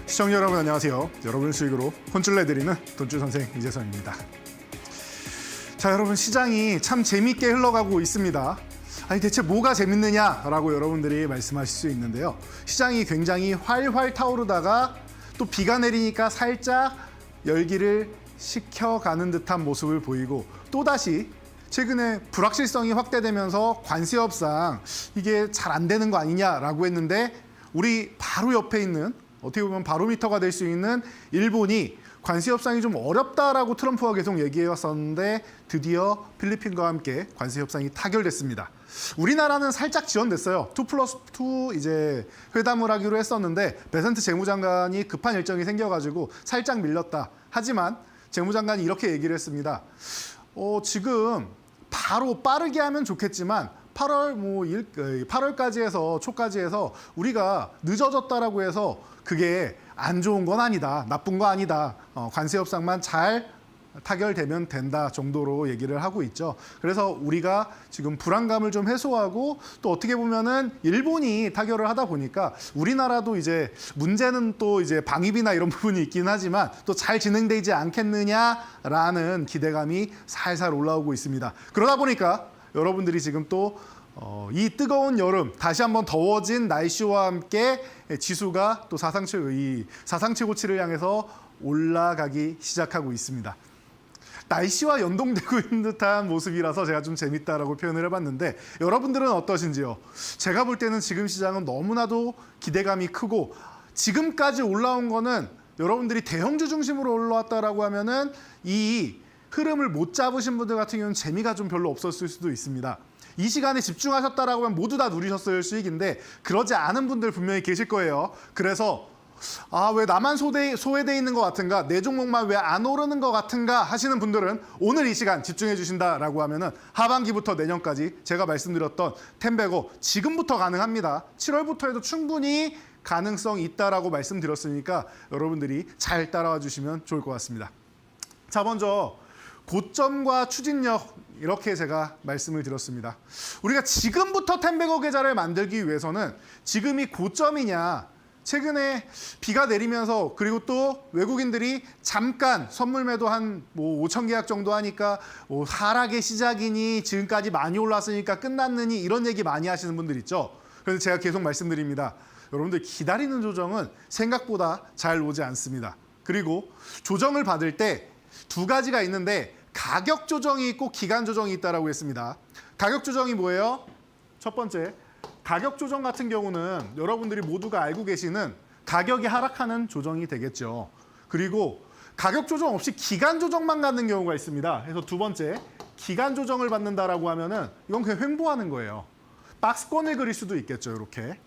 시청자 여러분 안녕하세요. 여러분 수익으로 혼쭐 내드리는 돈줄 선생 이재성입니다. 자, 여러분 시장이 참 재밌게 흘러가고 있습니다. 아니 대체 뭐가 재밌느냐라고 여러분들이 말씀하실 수 있는데요. 시장이 굉장히 활활 타오르다가 또 비가 내리니까 살짝 열기를 식혀가는 듯한 모습을 보이고 또다시 최근에 불확실성이 확대되면서 관세협상 이게 잘 안 되는 거 아니냐라고 했는데 우리 바로 옆에 있는 어떻게 보면 바로미터가 될 수 있는 일본이 관세 협상이 좀 어렵다라고 트럼프가 계속 얘기해 왔었는데 드디어 필리핀과 함께 관세 협상이 타결됐습니다. 우리나라는 살짝 지연됐어요. 2+2 이제 회담을 하기로 했었는데 베센트 재무장관이 급한 일정이 생겨가지고 살짝 밀렸다. 하지만 재무장관이 이렇게 얘기를 했습니다. 지금 바로 빠르게 하면 좋겠지만 8월까지 해서 초까지 해서 우리가 늦어졌다라고 해서 그게 안 좋은 건 아니다. 나쁜 거 아니다. 관세 협상만 잘 타결되면 된다 정도로 얘기를 하고 있죠. 그래서 우리가 지금 불안감을 좀 해소하고 또 어떻게 보면은 일본이 타결을 하다 보니까 우리나라도 이제 문제는 또 이제 방위비나 이런 부분이 있긴 하지만 또 잘 진행되지 않겠느냐라는 기대감이 살살 올라오고 있습니다. 그러다 보니까 여러분들이 지금 또 이 뜨거운 여름, 다시 한번 더워진 날씨와 함께 지수가 또 사상 최고치를 향해서 올라가기 시작하고 있습니다. 날씨와 연동되고 있는 듯한 모습이라서 제가 좀 재밌다라고 표현을 해봤는데 여러분들은 어떠신지요? 제가 볼 때는 지금 시장은 너무나도 기대감이 크고 지금까지 올라온 거는 여러분들이 대형주 중심으로 올라왔다라고 하면은 이 흐름을 못 잡으신 분들 같은 경우는 재미가 좀 별로 없었을 수도 있습니다. 이 시간에 집중하셨다라고 하면 모두 다 누리셨을 수익인데 그러지 않은 분들 분명히 계실 거예요. 그래서 왜 나만 소외돼 있는 것 같은가? 내 종목만 왜 안 오르는 것 같은가? 하시는 분들은 오늘 이 시간 집중해 주신다라고 하면은 하반기부터 내년까지 제가 말씀드렸던 텐베고 지금부터 가능합니다. 7월부터 해도 충분히 가능성이 있다라고 말씀드렸으니까 여러분들이 잘 따라와 주시면 좋을 것 같습니다. 자, 먼저 고점과 추진력 이렇게 제가 말씀을 드렸습니다. 우리가 지금부터 텐베고 계좌를 만들기 위해서는 지금이 고점이냐 최근에 비가 내리면서 그리고 또 외국인들이 잠깐 선물 매도 한 5천 계약 정도 하니까 하락의 시작이니 지금까지 많이 올랐으니까 끝났느니 이런 얘기 많이 하시는 분들 있죠. 그래서 제가 계속 말씀드립니다. 여러분들 기다리는 조정은 생각보다 잘 오지 않습니다. 그리고 조정을 받을 때 두 가지가 있는데 가격 조정이 있고 기간 조정이 있다라고 했습니다. 가격 조정이 뭐예요? 첫 번째, 가격 조정 같은 경우는 여러분들이 모두가 알고 계시는 가격이 하락하는 조정이 되겠죠. 그리고 가격 조정 없이 기간 조정만 갖는 경우가 있습니다. 그래서 두 번째, 기간 조정을 받는다라고 하면은 이건 그냥 횡보하는 거예요. 박스권을 그릴 수도 있겠죠, 이렇게.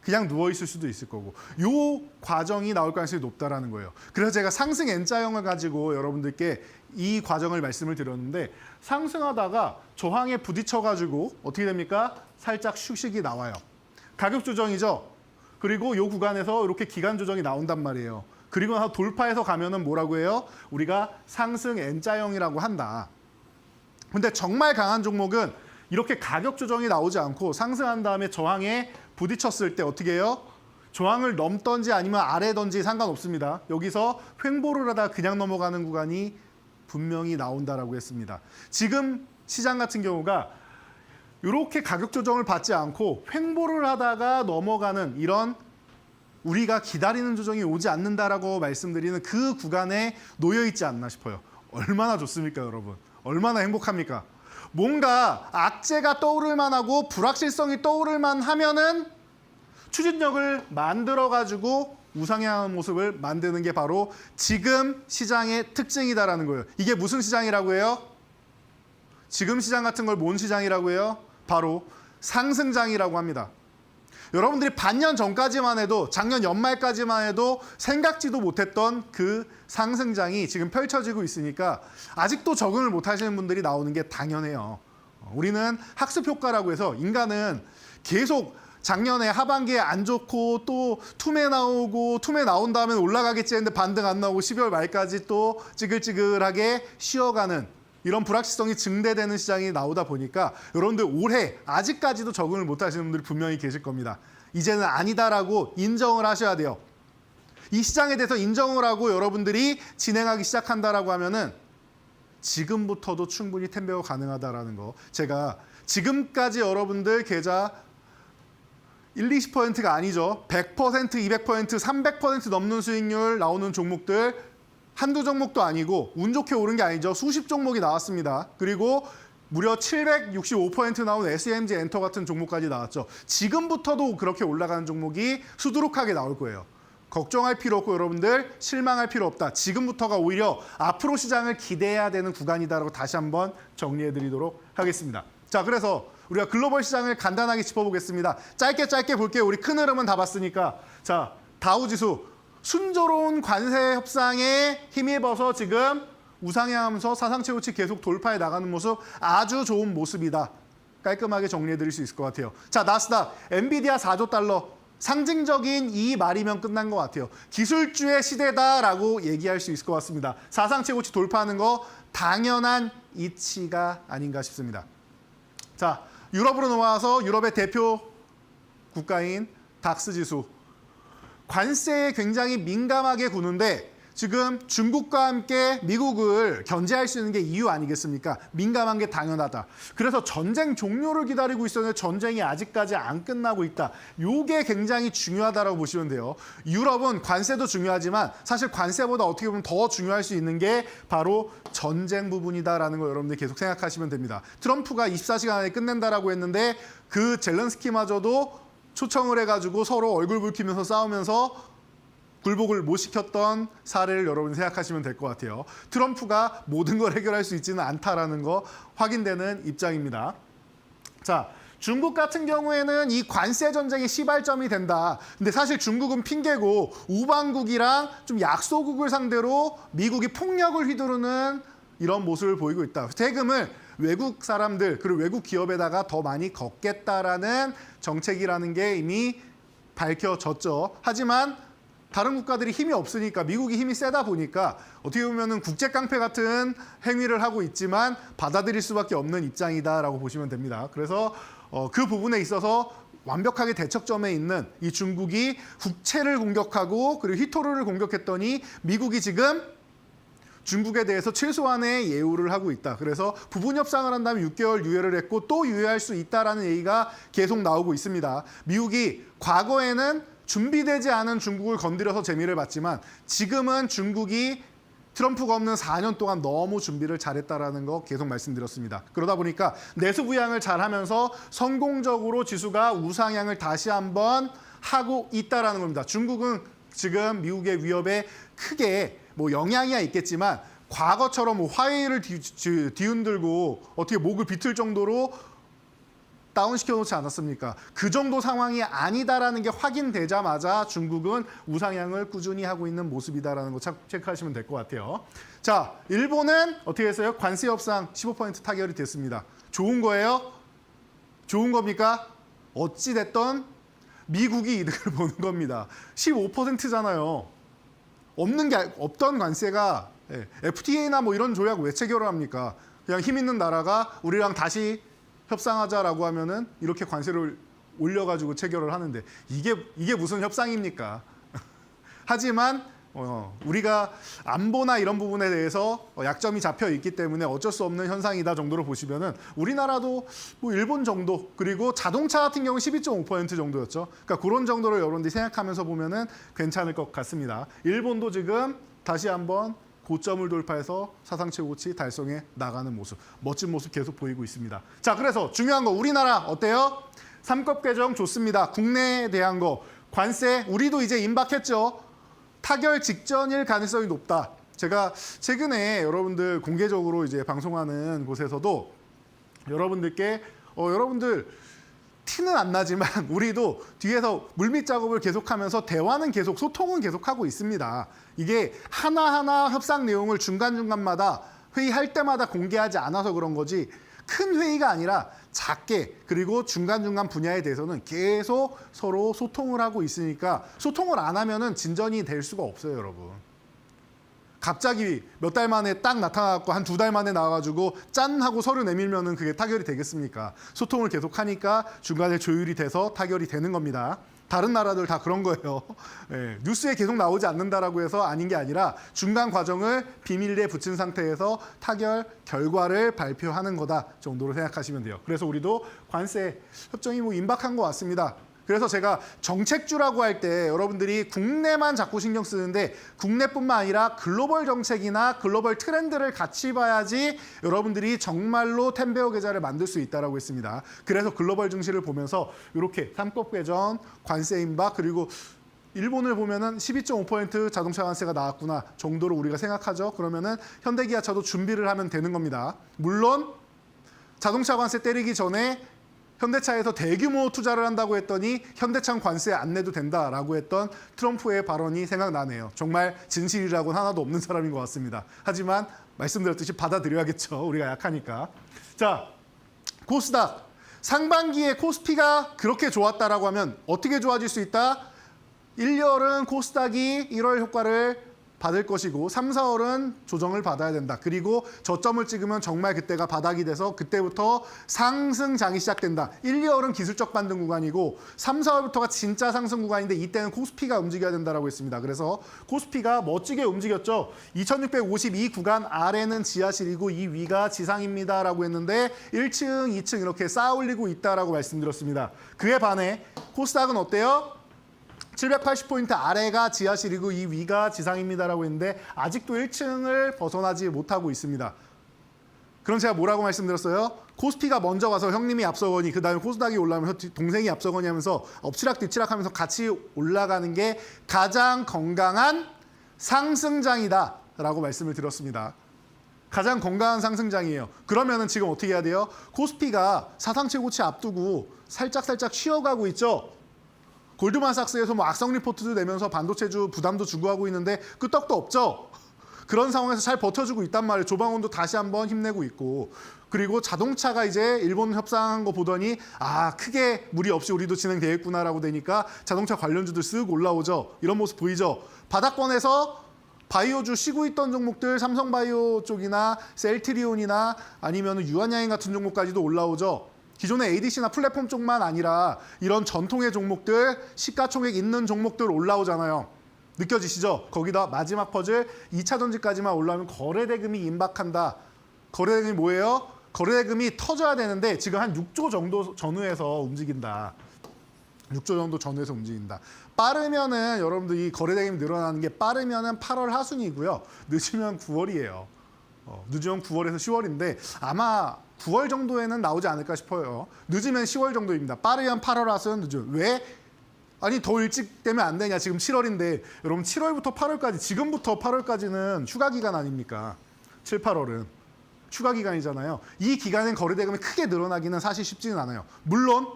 그냥 누워 있을 수도 있을 거고 요 과정이 나올 가능성이 높다라는 거예요. 그래서 제가 상승 N자형을 가지고 여러분들께 이 과정을 말씀을 드렸는데 상승하다가 저항에 부딪혀가지고 어떻게 됩니까? 살짝 휴식이 나와요. 가격 조정이죠. 그리고 요 구간에서 이렇게 기간 조정이 나온단 말이에요. 그리고 나서 돌파해서 가면은 뭐라고 해요? 우리가 상승 N자형이라고 한다. 근데 정말 강한 종목은 이렇게 가격 조정이 나오지 않고 상승한 다음에 저항에 부딪혔을 때 어떻게 해요? 저항을 넘던지 아니면 아래던지 상관없습니다. 여기서 횡보를 하다 그냥 넘어가는 구간이 분명히 나온다라고 했습니다. 지금 시장 같은 경우가 이렇게 가격 조정을 받지 않고 횡보를 하다가 넘어가는 이런 우리가 기다리는 조정이 오지 않는다라고 말씀드리는 그 구간에 놓여 있지 않나 싶어요. 얼마나 좋습니까, 여러분? 얼마나 행복합니까? 뭔가 악재가 떠오를 만하고 불확실성이 떠오를 만하면은 추진력을 만들어가지고 우상향하는 모습을 만드는 게 바로 지금 시장의 특징이다라는 거예요. 이게 무슨 시장이라고 해요? 지금 시장 같은 걸 뭔 시장이라고 해요? 바로 상승장이라고 합니다. 여러분들이 반년 전까지만 해도 작년 연말까지만 해도 생각지도 못했던 그 상승장이 지금 펼쳐지고 있으니까 아직도 적응을 못 하시는 분들이 나오는 게 당연해요. 우리는 학습 효과라고 해서 인간은 계속 작년에 하반기에 안 좋고 또 투매 나오고 투매 나온 다음에 올라가겠지 했는데 반등 안 나오고 12월 말까지 또 찌글찌글하게 쉬어가는 이런 불확실성이 증대되는 시장이 나오다 보니까 여러분들 올해 아직까지도 적응을 못 하시는 분들이 분명히 계실 겁니다. 이제는 아니다라고 인정을 하셔야 돼요. 이 시장에 대해서 인정을 하고 여러분들이 진행하기 시작한다라고 하면은 지금부터도 충분히 텐베어 가능하다라는 거. 제가 지금까지 여러분들 계좌 1, 20%가 아니죠. 100%, 200%, 300% 넘는 수익률 나오는 종목들 한두 종목도 아니고 운 좋게 오른 게 아니죠. 수십 종목이 나왔습니다. 그리고 무려 765% 나온 SMG 엔터 같은 종목까지 나왔죠. 지금부터도 그렇게 올라가는 종목이 수두룩하게 나올 거예요. 걱정할 필요 없고 여러분들 실망할 필요 없다. 지금부터가 오히려 앞으로 시장을 기대해야 되는 구간이다라고 다시 한번 정리해드리도록 하겠습니다. 자, 그래서 우리가 글로벌 시장을 간단하게 짚어보겠습니다. 짧게 볼게요. 우리 큰 흐름은 다 봤으니까. 자, 다우지수 순조로운 관세 협상에 힘입어서 지금 우상향하면서 사상 최고치 계속 돌파해 나가는 모습 아주 좋은 모습이다. 깔끔하게 정리해드릴 수 있을 것 같아요. 자, 나스닥 엔비디아 4조 달러. 상징적인 이 말이면 끝난 것 같아요. 기술주의 시대다라고 얘기할 수 있을 것 같습니다. 사상 최고치 돌파하는 거 당연한 이치가 아닌가 싶습니다. 자, 유럽으로 넘어와서 유럽의 대표 국가인 닥스 지수. 관세에 굉장히 민감하게 구는데 지금 중국과 함께 미국을 견제할 수 있는 게 이유 아니겠습니까? 민감한 게 당연하다. 그래서 전쟁 종료를 기다리고 있었는데 전쟁이 아직까지 안 끝나고 있다. 이게 굉장히 중요하다고 보시면 돼요. 유럽은 관세도 중요하지만 사실 관세보다 어떻게 보면 더 중요할 수 있는 게 바로 전쟁 부분이다라는 거 여러분들 계속 생각하시면 됩니다. 트럼프가 24시간 안에 끝낸다라고 했는데 그 젤렌스키마저도 초청을 해가지고 서로 얼굴 붉히면서 싸우면서 굴복을 못 시켰던 사례를 여러분 생각하시면 될 것 같아요. 트럼프가 모든 걸 해결할 수 있지는 않다라는 거 확인되는 입장입니다. 자, 중국 같은 경우에는 이 관세 전쟁의 시발점이 된다. 근데 사실 중국은 핑계고 우방국이랑 좀 약소국을 상대로 미국이 폭력을 휘두르는 이런 모습을 보이고 있다. 세금을 외국 사람들 그리고 외국 기업에다가 더 많이 걷겠다라는 정책이라는 게 이미 밝혀졌죠. 하지만 다른 국가들이 힘이 없으니까 미국이 힘이 세다 보니까 어떻게 보면은 국제 깡패 같은 행위를 하고 있지만 받아들일 수밖에 없는 입장이다라고 보시면 됩니다. 그래서 그 부분에 있어서 완벽하게 대척점에 있는 이 중국이 국채를 공격하고 그리고 히토르를 공격했더니 미국이 지금 중국에 대해서 최소한의 예우를 하고 있다. 그래서 부분 협상을 한 다음에 6개월 유예를 했고 또 유예할 수 있다라는 얘기가 계속 나오고 있습니다. 미국이 과거에는 준비되지 않은 중국을 건드려서 재미를 봤지만 지금은 중국이 트럼프가 없는 4년 동안 너무 준비를 잘했다라는 거 계속 말씀드렸습니다. 그러다 보니까 내수 부양을 잘하면서 성공적으로 지수가 우상향을 다시 한번 하고 있다라는 겁니다. 중국은 지금 미국의 위협에 크게 뭐 영향이야 있겠지만 과거처럼 뭐 화웨이를 뒤흔들고 어떻게 목을 비틀 정도로 다운시켜 놓지 않았습니까? 그 정도 상황이 아니다라는 게 확인되자마자 중국은 우상향을 꾸준히 하고 있는 모습이다라는 거 체크하시면 될 것 같아요. 자, 일본은 어떻게 했어요? 관세 협상 15% 타결이 됐습니다. 좋은 거예요? 좋은 겁니까? 어찌 됐던 미국이 이득을 보는 겁니다. 15%잖아요. 없던 관세가 FTA나 뭐 이런 조약 왜 체결을 합니까? 그냥 힘 있는 나라가 우리랑 다시 협상하자라고 하면은 이렇게 관세를 올려가지고 체결을 하는데 이게 무슨 협상입니까? 하지만 우리가 안보나 이런 부분에 대해서 약점이 잡혀 있기 때문에 어쩔 수 없는 현상이다 정도로 보시면은 우리나라도 뭐 일본 정도 그리고 자동차 같은 경우 12.5% 정도였죠. 그러니까 그런 정도를 여러분들이 생각하면서 보면은 괜찮을 것 같습니다. 일본도 지금 다시 한번 고점을 돌파해서 사상 최고치 달성해 나가는 모습, 멋진 모습 계속 보이고 있습니다. 자, 그래서 중요한 거 우리나라 어때요? 3급 개정 좋습니다. 국내에 대한 거 관세 우리도 이제 임박했죠. 타결 직전일 가능성이 높다. 제가 최근에 여러분들 공개적으로 이제 방송하는 곳에서도 여러분들께 여러분들 티는 안 나지만 우리도 뒤에서 물밑 작업을 계속하면서 대화는 계속 소통은 계속하고 있습니다. 이게 하나하나 협상 내용을 중간중간마다 회의할 때마다 공개하지 않아서 그런 거지 큰 회의가 아니라 작게 그리고 중간중간 분야에 대해서는 계속 서로 소통을 하고 있으니까 소통을 안 하면은 진전이 될 수가 없어요, 여러분. 갑자기 몇 달 만에 딱 나타나고 한 2달 만에 나와가지고 짠 하고 서류 내밀면은 그게 타결이 되겠습니까? 소통을 계속하니까 중간에 조율이 돼서 타결이 되는 겁니다. 다른 나라들 다 그런 거예요. 예, 뉴스에 계속 나오지 않는다라고 해서 아닌 게 아니라 중간 과정을 비밀리에 붙인 상태에서 타결 결과를 발표하는 거다 정도로 생각하시면 돼요. 그래서 우리도 관세 협정이 뭐 임박한 것 같습니다. 그래서 제가 정책주라고 할 때 여러분들이 국내만 자꾸 신경 쓰는데 국내뿐만 아니라 글로벌 정책이나 글로벌 트렌드를 같이 봐야지 여러분들이 정말로 텐베어 계좌를 만들 수 있다고 했습니다. 그래서 글로벌 증시를 보면서 이렇게 3급 개정, 관세 임박, 그리고 일본을 보면은 12.5% 자동차 관세가 나왔구나 정도로 우리가 생각하죠. 그러면은 현대기아차도 준비를 하면 되는 겁니다. 물론 자동차 관세 때리기 전에 현대차에서 대규모 투자를 한다고 했더니 현대차 관세 안 내도 된다라고 했던 트럼프의 발언이 생각나네요. 정말 진실이라고는 하나도 없는 사람인 것 같습니다. 하지만 말씀드렸듯이 받아들여야겠죠. 우리가 약하니까. 자, 코스닥. 상반기에 코스피가 그렇게 좋았다라고 하면 어떻게 좋아질 수 있다? 1, 2월은 코스닥이 1월 효과를 받을 것이고 3, 4월은 조정을 받아야 된다. 그리고 저점을 찍으면 정말 그때가 바닥이 돼서 그때부터 상승장이 시작된다. 1, 2월은 기술적 반등 구간이고 3, 4월부터가 진짜 상승 구간인데 이때는 코스피가 움직여야 된다고 했습니다. 그래서 코스피가 멋지게 움직였죠. 2652 구간 아래는 지하실이고 이 위가 지상입니다라고 했는데 1층, 2층 이렇게 쌓아 올리고 있다라고 말씀드렸습니다. 그에 반해 코스닥은 어때요? 780포인트 아래가 지하실이고 이 위가 지상입니다라고 했는데 아직도 1층을 벗어나지 못하고 있습니다. 그럼 제가 뭐라고 말씀드렸어요? 코스피가 먼저 가서 형님이 앞서거니 그다음에 코스닥이 올라오면 동생이 앞서거니 하면서 엎치락 뒤치락 하면서 같이 올라가는 게 가장 건강한 상승장이다 라고 말씀을 드렸습니다. 가장 건강한 상승장이에요. 그러면은 지금 어떻게 해야 돼요? 코스피가 사상 최고치 앞두고 살짝 쉬어가고 있죠. 골드만삭스에서 뭐 악성 리포트도 내면서 반도체주 부담도 주고 하고 있는데 끄떡도 없죠. 그런 상황에서 잘 버텨주고 있단 말이에요. 조방원도 다시 한번 힘내고 있고. 그리고 자동차가 이제 일본 협상한 거 보더니 아 크게 무리 없이 우리도 진행되겠구나라고 되니까 자동차 관련주들 쓱 올라오죠. 이런 모습 보이죠. 바닥권에서 바이오주 쉬고 있던 종목들 삼성바이오 쪽이나 셀트리온이나 아니면 유한양행 같은 종목까지도 올라오죠. 기존의 ADC나 플랫폼 쪽만 아니라 이런 전통의 종목들, 시가총액 있는 종목들 올라오잖아요. 느껴지시죠? 거기다 마지막 퍼즐 2차 전지까지만 올라오면 거래대금이 임박한다. 거래대금이 뭐예요? 거래대금이 터져야 되는데 지금 한 6조 정도 전후에서 움직인다. 6조 정도 전후에서 움직인다. 빠르면은 여러분들 이 거래대금이 늘어나는 게 빠르면은 8월 하순이고요. 늦으면 9월이에요. 늦으면 9월에서 10월인데 아마 9월 정도에는 나오지 않을까 싶어요. 늦으면 10월 정도입니다. 빠르면 8월 하순 늦으면. 왜? 아니 더 일찍 되면 안 되냐. 지금 7월인데 여러분 7월부터 8월까지 지금부터 8월까지는 휴가 기간 아닙니까? 7, 8월은. 휴가 기간이잖아요. 이 기간엔 거래대금이 크게 늘어나기는 사실 쉽지는 않아요. 물론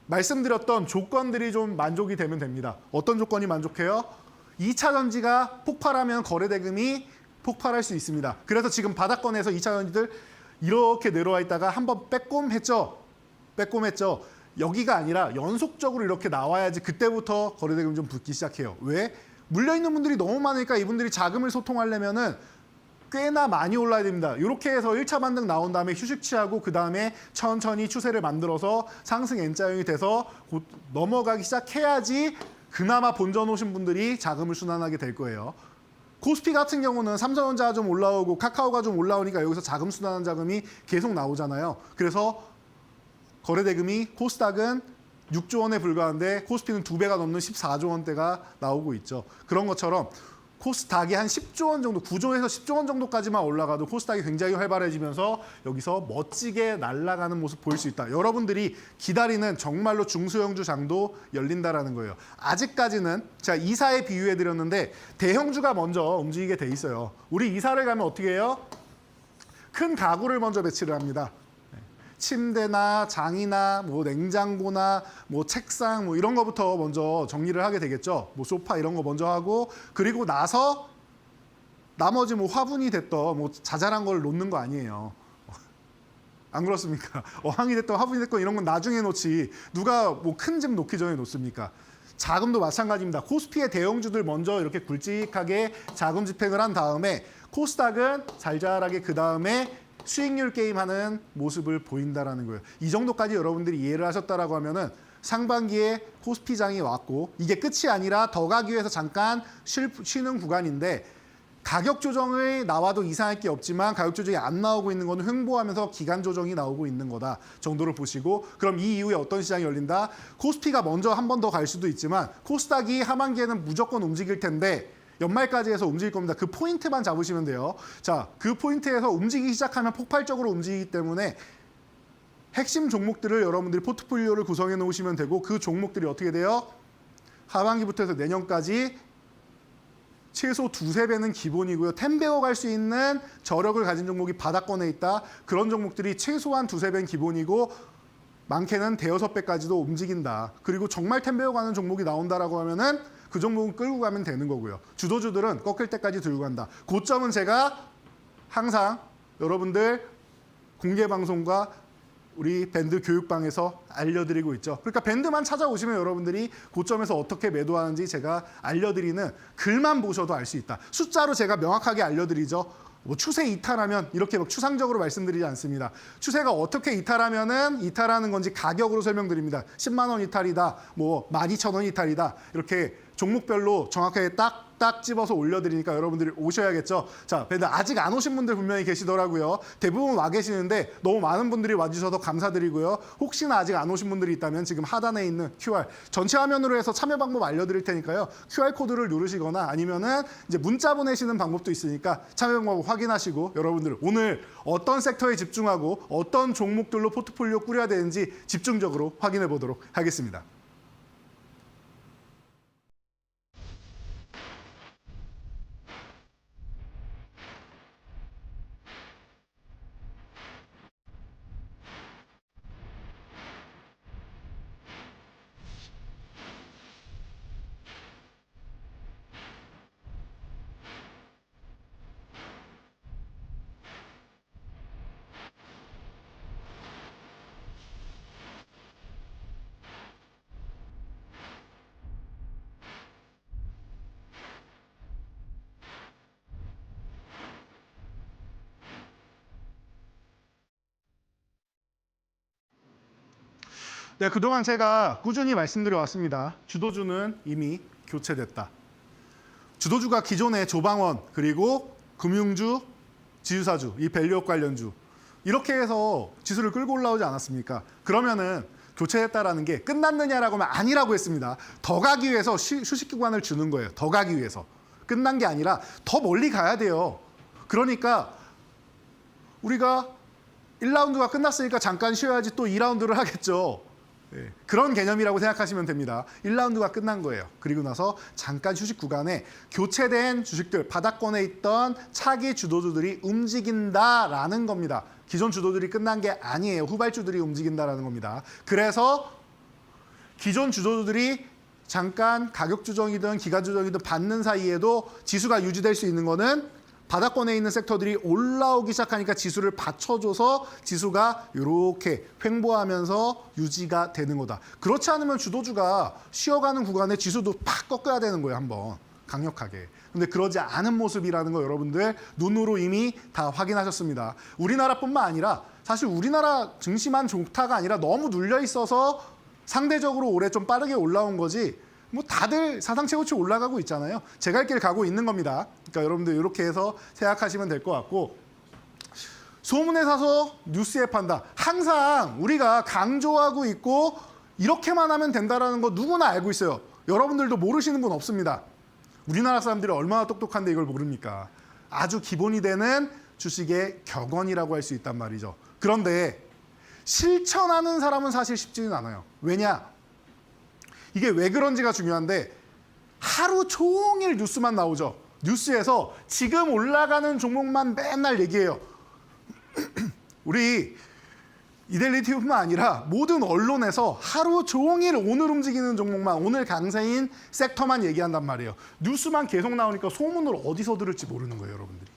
말씀드렸던 조건들이 좀 만족이 되면 됩니다. 어떤 조건이 만족해요? 2차 전지가 폭발하면 거래대금이 폭발할 수 있습니다. 그래서 지금 바닥권에서 2차 전지들 이렇게 내려와 있다가 한번 빼꼼했죠. 여기가 아니라 연속적으로 이렇게 나와야지 그때부터 거래대금이 좀 붙기 시작해요. 왜? 물려있는 분들이 너무 많으니까 이분들이 자금을 소통하려면은 꽤나 많이 올라야 됩니다. 이렇게 해서 1차 반등 나온 다음에 휴식 취하고 그 다음에 천천히 추세를 만들어서 상승 N자형이 돼서 곧 넘어가기 시작해야지 그나마 본전 오신 분들이 자금을 순환하게 될 거예요. 코스피 같은 경우는 삼성전자가 좀 올라오고 카카오가 좀 올라오니까 여기서 자금 순환한 자금이 계속 나오잖아요. 그래서 거래대금이 코스닥은 6조 원에 불과한데 코스피는 2배가 넘는 14조 원대가 나오고 있죠. 그런 것처럼 코스닥이 한 10조 원 정도, 9조에서 10조 원 정도까지만 올라가도 코스닥이 굉장히 활발해지면서 여기서 멋지게 날아가는 모습 보일 수 있다. 여러분들이 기다리는 정말로 중소형주 장도 열린다라는 거예요. 아직까지는 제가 이사에 비유해드렸는데 대형주가 먼저 움직이게 돼 있어요. 우리 이사를 가면 어떻게 해요? 큰 가구를 먼저 배치를 합니다. 침대나 장이나 뭐 냉장고나 뭐 책상 뭐 이런 거부터 먼저 정리를 하게 되겠죠. 뭐 소파 이런 거 먼저 하고 그리고 나서 나머지 뭐 화분이 됐던 뭐 자잘한 걸 놓는 거 아니에요. 안 그렇습니까? 어항이 됐던 화분이 됐건 이런 건 나중에 놓지 누가 뭐 큰 집 놓기 전에 놓습니까? 자금도 마찬가지입니다. 코스피의 대형주들 먼저 이렇게 굵직하게 자금 집행을 한 다음에 코스닥은 잘잘하게 그 다음에 수익률 게임하는 모습을 보인다라는 거예요. 이 정도까지 여러분들이 이해를 하셨다라고 하면은 상반기에 코스피장이 왔고 이게 끝이 아니라 더 가기 위해서 잠깐 쉬는 구간인데 가격 조정이 나와도 이상할 게 없지만 가격 조정이 안 나오고 있는 거는 횡보하면서 기간 조정이 나오고 있는 거다 정도를 보시고 그럼 이 이후에 어떤 시장이 열린다? 코스피가 먼저 한 번 더 갈 수도 있지만 코스닥이 하반기에는 무조건 움직일 텐데 연말까지 해서 움직일 겁니다. 그 포인트만 잡으시면 돼요. 자, 그 포인트에서 움직이기 시작하면 폭발적으로 움직이기 때문에 핵심 종목들을 여러분들이 포트폴리오를 구성해 놓으시면 되고 그 종목들이 어떻게 돼요? 하반기부터 해서 내년까지 최소 2~3배는 기본이고요. 10배어 갈 수 있는 저력을 가진 종목이 바닥권에 있다. 그런 종목들이 최소한 2~3배는 기본이고 많게는 5~6배까지도 움직인다. 그리고 정말 10배어 가는 종목이 나온다라고 하면은 그 종목은 끌고 가면 되는 거고요. 주도주들은 꺾일 때까지 들고 간다. 고점은 제가 항상 여러분들 공개 방송과 우리 밴드 교육방에서 알려드리고 있죠. 그러니까 밴드만 찾아오시면 여러분들이 고점에서 어떻게 매도하는지 제가 알려드리는 글만 보셔도 알 수 있다. 숫자로 제가 명확하게 알려드리죠. 뭐 추세 이탈하면 이렇게 막 추상적으로 말씀드리지 않습니다. 추세가 어떻게 이탈하면은 이탈하는 건지 가격으로 설명드립니다. 10만 원 이탈이다, 뭐 12,000원 이탈이다 이렇게 종목별로 정확하게 딱 집어서 올려드리니까 여러분들이 오셔야겠죠. 자, 밴드 아직 안 오신 분들 분명히 계시더라고요. 대부분 와 계시는데 너무 많은 분들이 와주셔서 감사드리고요. 혹시나 아직 안 오신 분들이 있다면 지금 하단에 있는 QR 전체 화면으로 해서 참여 방법 알려드릴 테니까요. QR 코드를 누르시거나 아니면은 이제 문자 보내시는 방법도 있으니까 참여 방법 확인하시고 여러분들 오늘 어떤 섹터에 집중하고 어떤 종목들로 포트폴리오 꾸려야 되는지 집중적으로 확인해 보도록 하겠습니다. 네, 그동안 제가 꾸준히 말씀드려 왔습니다. 주도주는 이미 교체됐다. 주도주가 기존의 조방원 그리고 금융주, 지주사주, 이 밸류업 관련주 이렇게 해서 지수를 끌고 올라오지 않았습니까? 그러면은 교체했다라는 게 끝났느냐라고 하면 아니라고 했습니다. 더 가기 위해서 휴식 기간을 주는 거예요. 더 가기 위해서. 끝난 게 아니라 더 멀리 가야 돼요. 그러니까 우리가 1라운드가 끝났으니까 잠깐 쉬어야지 또 2라운드를 하겠죠. 네, 그런 개념이라고 생각하시면 됩니다. 1라운드가 끝난 거예요. 그리고 나서 잠깐 휴식 구간에 교체된 주식들, 바닥권에 있던 차기 주도주들이 움직인다라는 겁니다. 기존 주도들이 끝난 게 아니에요. 후발주들이 움직인다라는 겁니다. 그래서 기존 주도주들이 잠깐 가격 조정이든 기간 조정이든 받는 사이에도 지수가 유지될 수 있는 거는 바닥권에 있는 섹터들이 올라오기 시작하니까 지수를 받쳐줘서 지수가 이렇게 횡보하면서 유지가 되는 거다. 그렇지 않으면 주도주가 쉬어가는 구간에 지수도 팍 꺾어야 되는 거예요. 한번 강력하게. 근데 그러지 않은 모습이라는 거 여러분들 눈으로 이미 다 확인하셨습니다. 우리나라뿐만 아니라 사실 우리나라 증시만 좋다가 아니라 너무 눌려 있어서 상대적으로 올해 좀 빠르게 올라온 거지 뭐 다들 사상 최고치 올라가고 있잖아요. 제 갈 길 가고 있는 겁니다. 그러니까 여러분들 이렇게 해서 생각하시면 될 것 같고 소문에 사서 뉴스에 판다. 항상 우리가 강조하고 있고 이렇게만 하면 된다는 거 누구나 알고 있어요. 여러분들도 모르시는 분 없습니다. 우리나라 사람들이 얼마나 똑똑한데 이걸 모릅니까? 아주 기본이 되는 주식의 격언이라고 할 수 있단 말이죠. 그런데 실천하는 사람은 사실 쉽지는 않아요. 왜냐? 이게 왜 그런지가 중요한데 하루 종일 뉴스만 나오죠. 뉴스에서 지금 올라가는 종목만 맨날 얘기해요. 우리 이데일리티뿐만 아니라 모든 언론에서 하루 종일 오늘 움직이는 종목만, 오늘 강세인 섹터만 얘기한단 말이에요. 뉴스만 계속 나오니까 소문을 어디서 들을지 모르는 거예요, 여러분들이.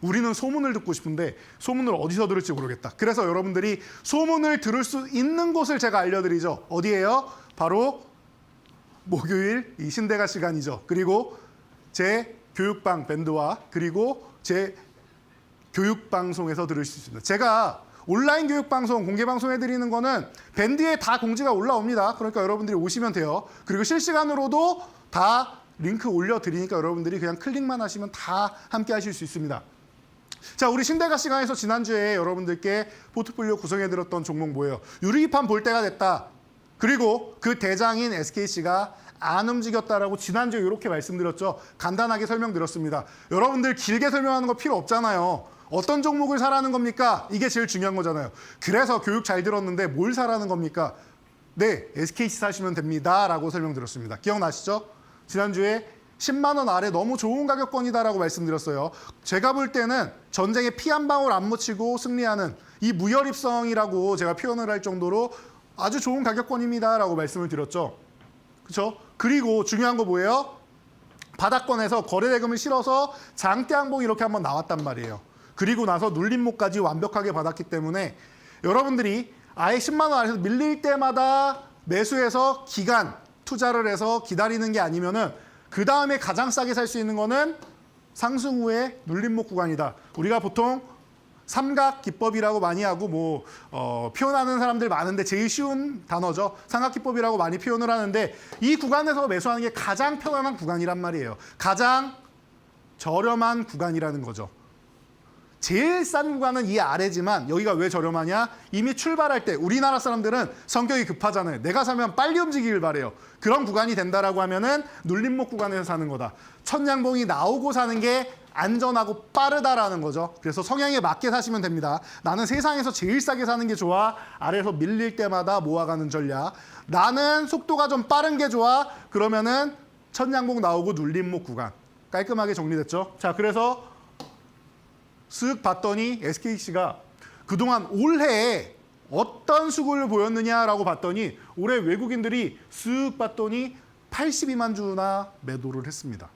우리는 소문을 듣고 싶은데 소문을 어디서 들을지 모르겠다. 그래서 여러분들이 소문을 들을 수 있는 곳을 제가 알려드리죠. 어디예요? 바로 목요일 이 신대가 시간이죠. 그리고 제 교육방 밴드와 그리고 제 교육방송에서 들을 수 있습니다. 제가 온라인 교육 방송, 공개 방송 해드리는 거는 밴드에 다 공지가 올라옵니다. 그러니까 여러분들이 오시면 돼요. 그리고 실시간으로도 다 링크 올려드리니까 여러분들이 그냥 클릭만 하시면 다 함께 하실 수 있습니다. 자, 우리 신대가 시간에서 지난주에 여러분들께 포트폴리오 구성해드렸던 종목 뭐예요? 유리기판 볼 때가 됐다. 그리고 그 대장인 SKC가 안 움직였다라고 지난주에 이렇게 말씀드렸죠. 간단하게 설명드렸습니다. 여러분들 길게 설명하는 거 필요 없잖아요. 어떤 종목을 사라는 겁니까? 이게 제일 중요한 거잖아요. 그래서 교육 잘 들었는데 뭘 사라는 겁니까? 네, SKC 사시면 됩니다. 라고 설명드렸습니다. 기억나시죠? 지난주에 10만 원 아래 너무 좋은 가격권이다라고 말씀드렸어요. 제가 볼 때는 전쟁에 피 한 방울 안 묻히고 승리하는 이 무혈입성이라고 제가 표현을 할 정도로 아주 좋은 가격권입니다라고 말씀을 드렸죠. 그렇죠? 그리고 중요한 거 뭐예요? 바닥권에서 거래대금을 실어서 장대 항봉이 이렇게 한번 나왔단 말이에요. 그리고 나서 눌림목까지 완벽하게 받았기 때문에 여러분들이 아예 10만 원 아래에서 밀릴 때마다 매수해서 기간 투자를 해서 기다리는 게 아니면은 그 다음에 가장 싸게 살 수 있는 거는 상승 후에 눌림목 구간이다. 우리가 보통 삼각 기법이라고 많이 하고 표현하는 사람들 많은데 제일 쉬운 단어죠. 삼각 기법이라고 많이 표현을 하는데 이 구간에서 매수하는 게 가장 편안한 구간이란 말이에요. 가장 저렴한 구간이라는 거죠. 제일 싼 구간은 이 아래지만 여기가 왜 저렴하냐? 이미 출발할 때 우리나라 사람들은 성격이 급하잖아요. 내가 사면 빨리 움직이길 바래요. 그런 구간이 된다라고 하면은 눌림목 구간에서 사는 거다. 첫 양봉이 나오고 사는 게 안전하고 빠르다라는 거죠. 그래서 성향에 맞게 사시면 됩니다. 나는 세상에서 제일 싸게 사는 게 좋아. 아래에서 밀릴 때마다 모아가는 전략. 나는 속도가 좀 빠른 게 좋아. 그러면은 첫 양봉 나오고 눌림목 구간. 깔끔하게 정리됐죠? 자, 그래서 쓱 봤더니 SKC가 그동안 올해에 어떤 수급을 보였느냐라고 봤더니 올해 외국인들이 쓱 봤더니 82만 주나 매도를 했습니다.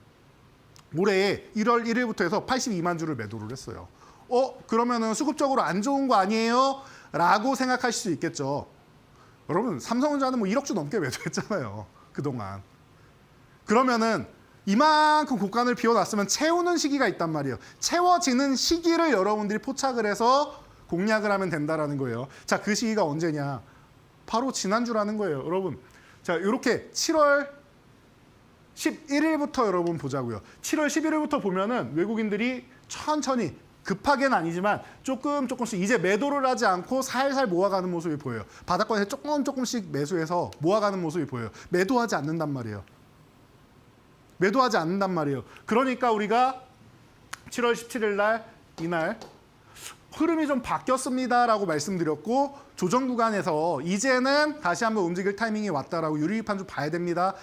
올해 1월 1일부터 해서 82만 주를 매도를 했어요. 그러면은 수급적으로 안 좋은 거 아니에요? 라고 생각하실 수 있겠죠. 여러분, 삼성전자는 1억 주 넘게 매도했잖아요. 그동안. 그러면은 이만큼 고간을 비워놨으면 채우는 시기가 있단 말이에요. 채워지는 시기를 여러분들이 포착을 해서 공략을 하면 된다라는 거예요. 자, 그 시기가 언제냐? 바로 지난주라는 거예요. 여러분, 자, 이렇게 7월 11일부터 여러분 보자고요. 7월 11일부터 보면은 외국인들이 천천히 급하게는 아니지만 조금씩 이제 매도를 하지 않고 살살 모아가는 모습이 보여요. 바닥권에서 조금씩 매수해서 모아가는 모습이 보여요. 매도하지 않는단 말이에요. 매도하지 않는단 말이에요. 그러니까 우리가 7월 17일 날 이날 흐름이 좀 바뀌었습니다라고 말씀드렸고 조정 구간에서 이제는 다시 한번 움직일 타이밍이 왔다라고 유리기판 좀 봐야 됩니다.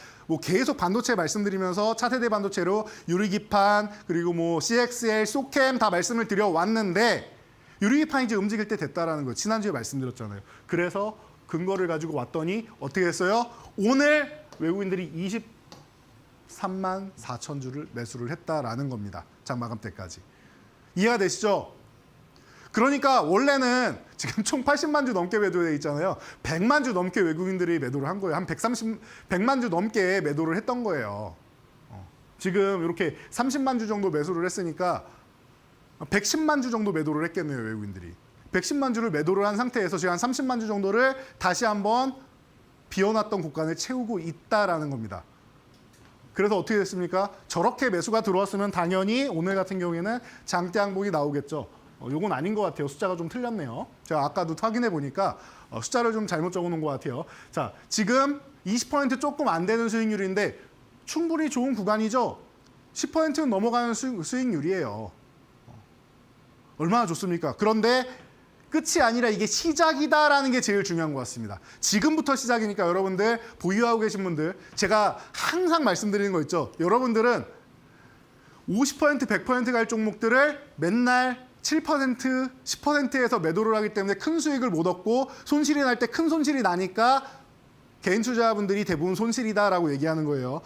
계속 반도체 말씀드리면서 차세대 반도체로 유리기판 그리고 CXL, 소캠 다 말씀을 드려왔는데 유리기판이 이제 움직일 때 됐다라는 거예요. 지난주에 말씀드렸잖아요. 그래서 근거를 가지고 왔더니 어떻게 했어요? 오늘 외국인들이 23만 4천 주를 매수를 했다라는 겁니다. 장 마감 때까지. 이해가 되시죠? 그러니까 원래는 지금 총 80만 주 넘게 매도되어 있잖아요. 100만 주 넘게 외국인들이 매도를 한 거예요. 한 100만 주 넘게 매도를 했던 거예요. 지금 이렇게 30만 주 정도 매수를 했으니까 110만 주 정도 매도를 했겠네요, 외국인들이. 110만 주를 매도를 한 상태에서 지금 한 30만 주 정도를 다시 한번 비워놨던 고간을 채우고 있다라는 겁니다. 그래서 어떻게 됐습니까? 저렇게 매수가 들어왔으면 당연히 오늘 같은 경우에는 장대 항봉이 나오겠죠. 요건 아닌 것 같아요. 숫자가 좀 틀렸네요. 제가 아까도 확인해 보니까 숫자를 좀 잘못 적어놓은 것 같아요. 자, 지금 20% 조금 안 되는 수익률인데 충분히 좋은 구간이죠. 10%는 넘어가는 수익률이에요. 얼마나 좋습니까? 그런데 끝이 아니라 이게 시작이다라는 게 제일 중요한 것 같습니다. 지금부터 시작이니까 여러분들 보유하고 계신 분들 제가 항상 말씀드리는 거 있죠. 여러분들은 50%, 100% 갈 종목들을 맨날 7%, 10%에서 매도를 하기 때문에 큰 수익을 못 얻고 손실이 날 때 큰 손실이 나니까 개인 투자분들이 대부분 손실이다라고 얘기하는 거예요.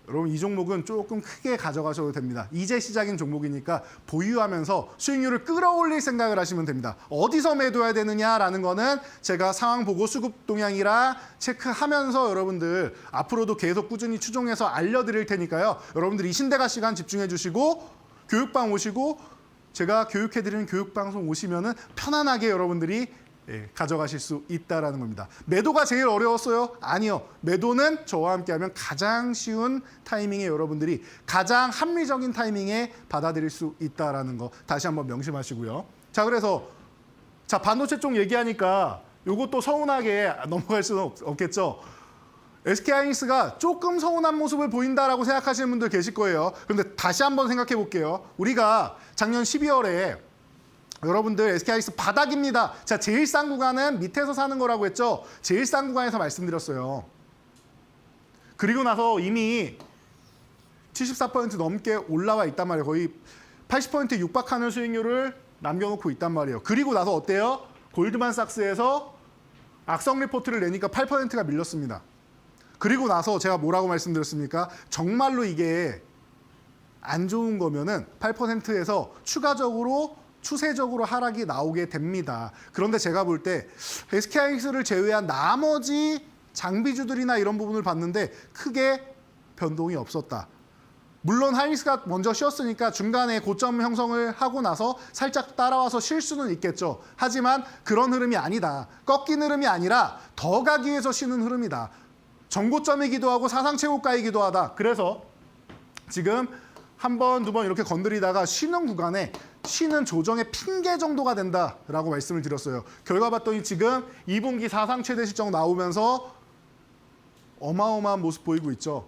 여러분 이 종목은 조금 크게 가져가셔도 됩니다. 이제 시작인 종목이니까 보유하면서 수익률을 끌어올릴 생각을 하시면 됩니다. 어디서 매도해야 되느냐라는 거는 제가 상황 보고 수급 동향이랑 체크하면서 여러분들 앞으로도 계속 꾸준히 추종해서 알려드릴 테니까요. 여러분들 이 신대가 시간 집중해 주시고 교육방 오시고 제가 교육해드리는 교육방송 오시면은 편안하게 여러분들이 가져가실 수 있다라는 겁니다. 매도가 제일 어려웠어요? 아니요. 매도는 저와 함께하면 가장 쉬운 타이밍에 여러분들이 가장 합리적인 타이밍에 받아들일 수 있다라는 거 다시 한번 명심하시고요. 자, 그래서 반도체 쪽 얘기하니까 요것도 서운하게 넘어갈 수는 없겠죠. SK하이닉스가 조금 서운한 모습을 보인다라고 생각하시는 분들 계실 거예요. 그런데 다시 한번 생각해 볼게요. 우리가 작년 12월에 여러분들 SK하이닉스 바닥입니다. 자, 제일 싼 구간은 밑에서 사는 거라고 했죠. 제일 싼 구간에서 말씀드렸어요. 그리고 나서 이미 74% 넘게 올라와 있단 말이에요. 거의 80% 육박하는 수익률을 남겨놓고 있단 말이에요. 그리고 나서 어때요? 골드만삭스에서 악성 리포트를 내니까 8%가 밀렸습니다. 그리고 나서 제가 뭐라고 말씀드렸습니까? 정말로 이게 안 좋은 거면은 8%에서 추세적으로 하락이 나오게 됩니다. 그런데 제가 볼 때 SK하이닉스를 제외한 나머지 장비주들이나 이런 부분을 봤는데 크게 변동이 없었다. 물론 하이닉스가 먼저 쉬었으니까 중간에 고점 형성을 하고 나서 살짝 따라와서 쉴 수는 있겠죠. 하지만 그런 흐름이 아니다. 꺾인 흐름이 아니라 더 가기 위해서 쉬는 흐름이다. 전고점이기도 하고 사상 최고가이기도 하다. 그래서 지금 한 번, 두 번 이렇게 건드리다가 쉬는 구간에 쉬는 조정의 핑계 정도가 된다라고 말씀을 드렸어요. 결과 봤더니 지금 2분기 사상 최대 실적 나오면서 어마어마한 모습 보이고 있죠.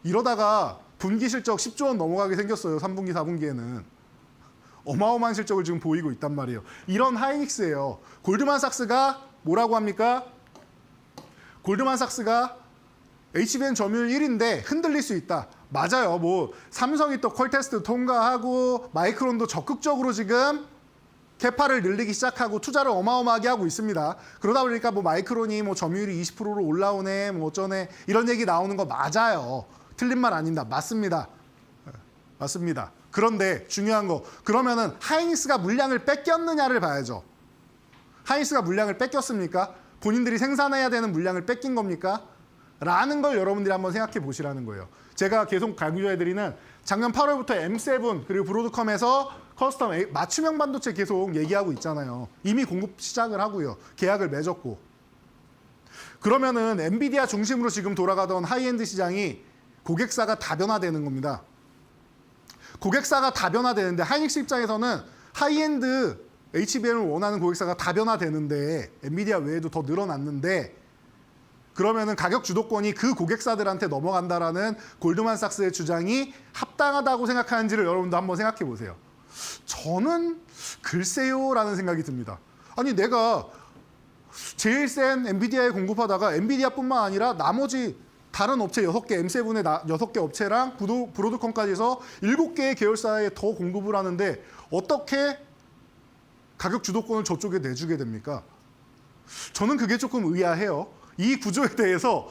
이러다가 분기 실적 10조 원 넘어가게 생겼어요. 3분기, 4분기에는. 어마어마한 실적을 지금 보이고 있단 말이에요. 이런 하이닉스예요. 골드만삭스가 뭐라고 합니까? 골드만삭스가 HBM 점유율 1인데 흔들릴 수 있다. 맞아요. 뭐 삼성이 또 퀄테스트 통과하고 마이크론도 적극적으로 지금 캐파를 늘리기 시작하고 투자를 어마어마하게 하고 있습니다. 그러다 보니까 뭐 마이크론이 뭐 점유율이 20%로 올라오네, 뭐 어쩌네 이런 얘기 나오는 거 맞아요. 틀린 말 아닙니다. 맞습니다. 맞습니다. 그런데 중요한 거 그러면은 하이닉스가 물량을 뺏겼느냐를 봐야죠. 하이닉스가 물량을 뺏겼습니까? 본인들이 생산해야 되는 물량을 뺏긴 겁니까? 라는 걸 여러분들이 한번 생각해 보시라는 거예요. 제가 계속 강조해드리는 작년 8월부터 M7 그리고 브로드컴에서 커스텀 맞춤형 반도체 계속 얘기하고 있잖아요. 이미 공급 시작을 하고요. 계약을 맺었고. 그러면은 엔비디아 중심으로 지금 돌아가던 하이엔드 시장이 고객사가 다변화되는 겁니다. 고객사가 다변화되는데 하이닉스 입장에서는 하이엔드 HBM을 원하는 고객사가 다변화되는데 엔비디아 외에도 더 늘어났는데 그러면은 가격 주도권이 그 고객사들한테 넘어간다라는 골드만삭스의 주장이 합당하다고 생각하는지를 여러분도 한번 생각해 보세요. 저는 글쎄요라는 생각이 듭니다. 아니 내가 제일 센 엔비디아에 공급하다가 엔비디아뿐만 아니라 나머지 다른 업체 6개, M7의 6개 업체랑 브로드컴까지 해서 7개의 계열사에 더 공급을 하는데 어떻게 가격 주도권을 저쪽에 내주게 됩니까? 저는 그게 조금 의아해요. 이 구조에 대해서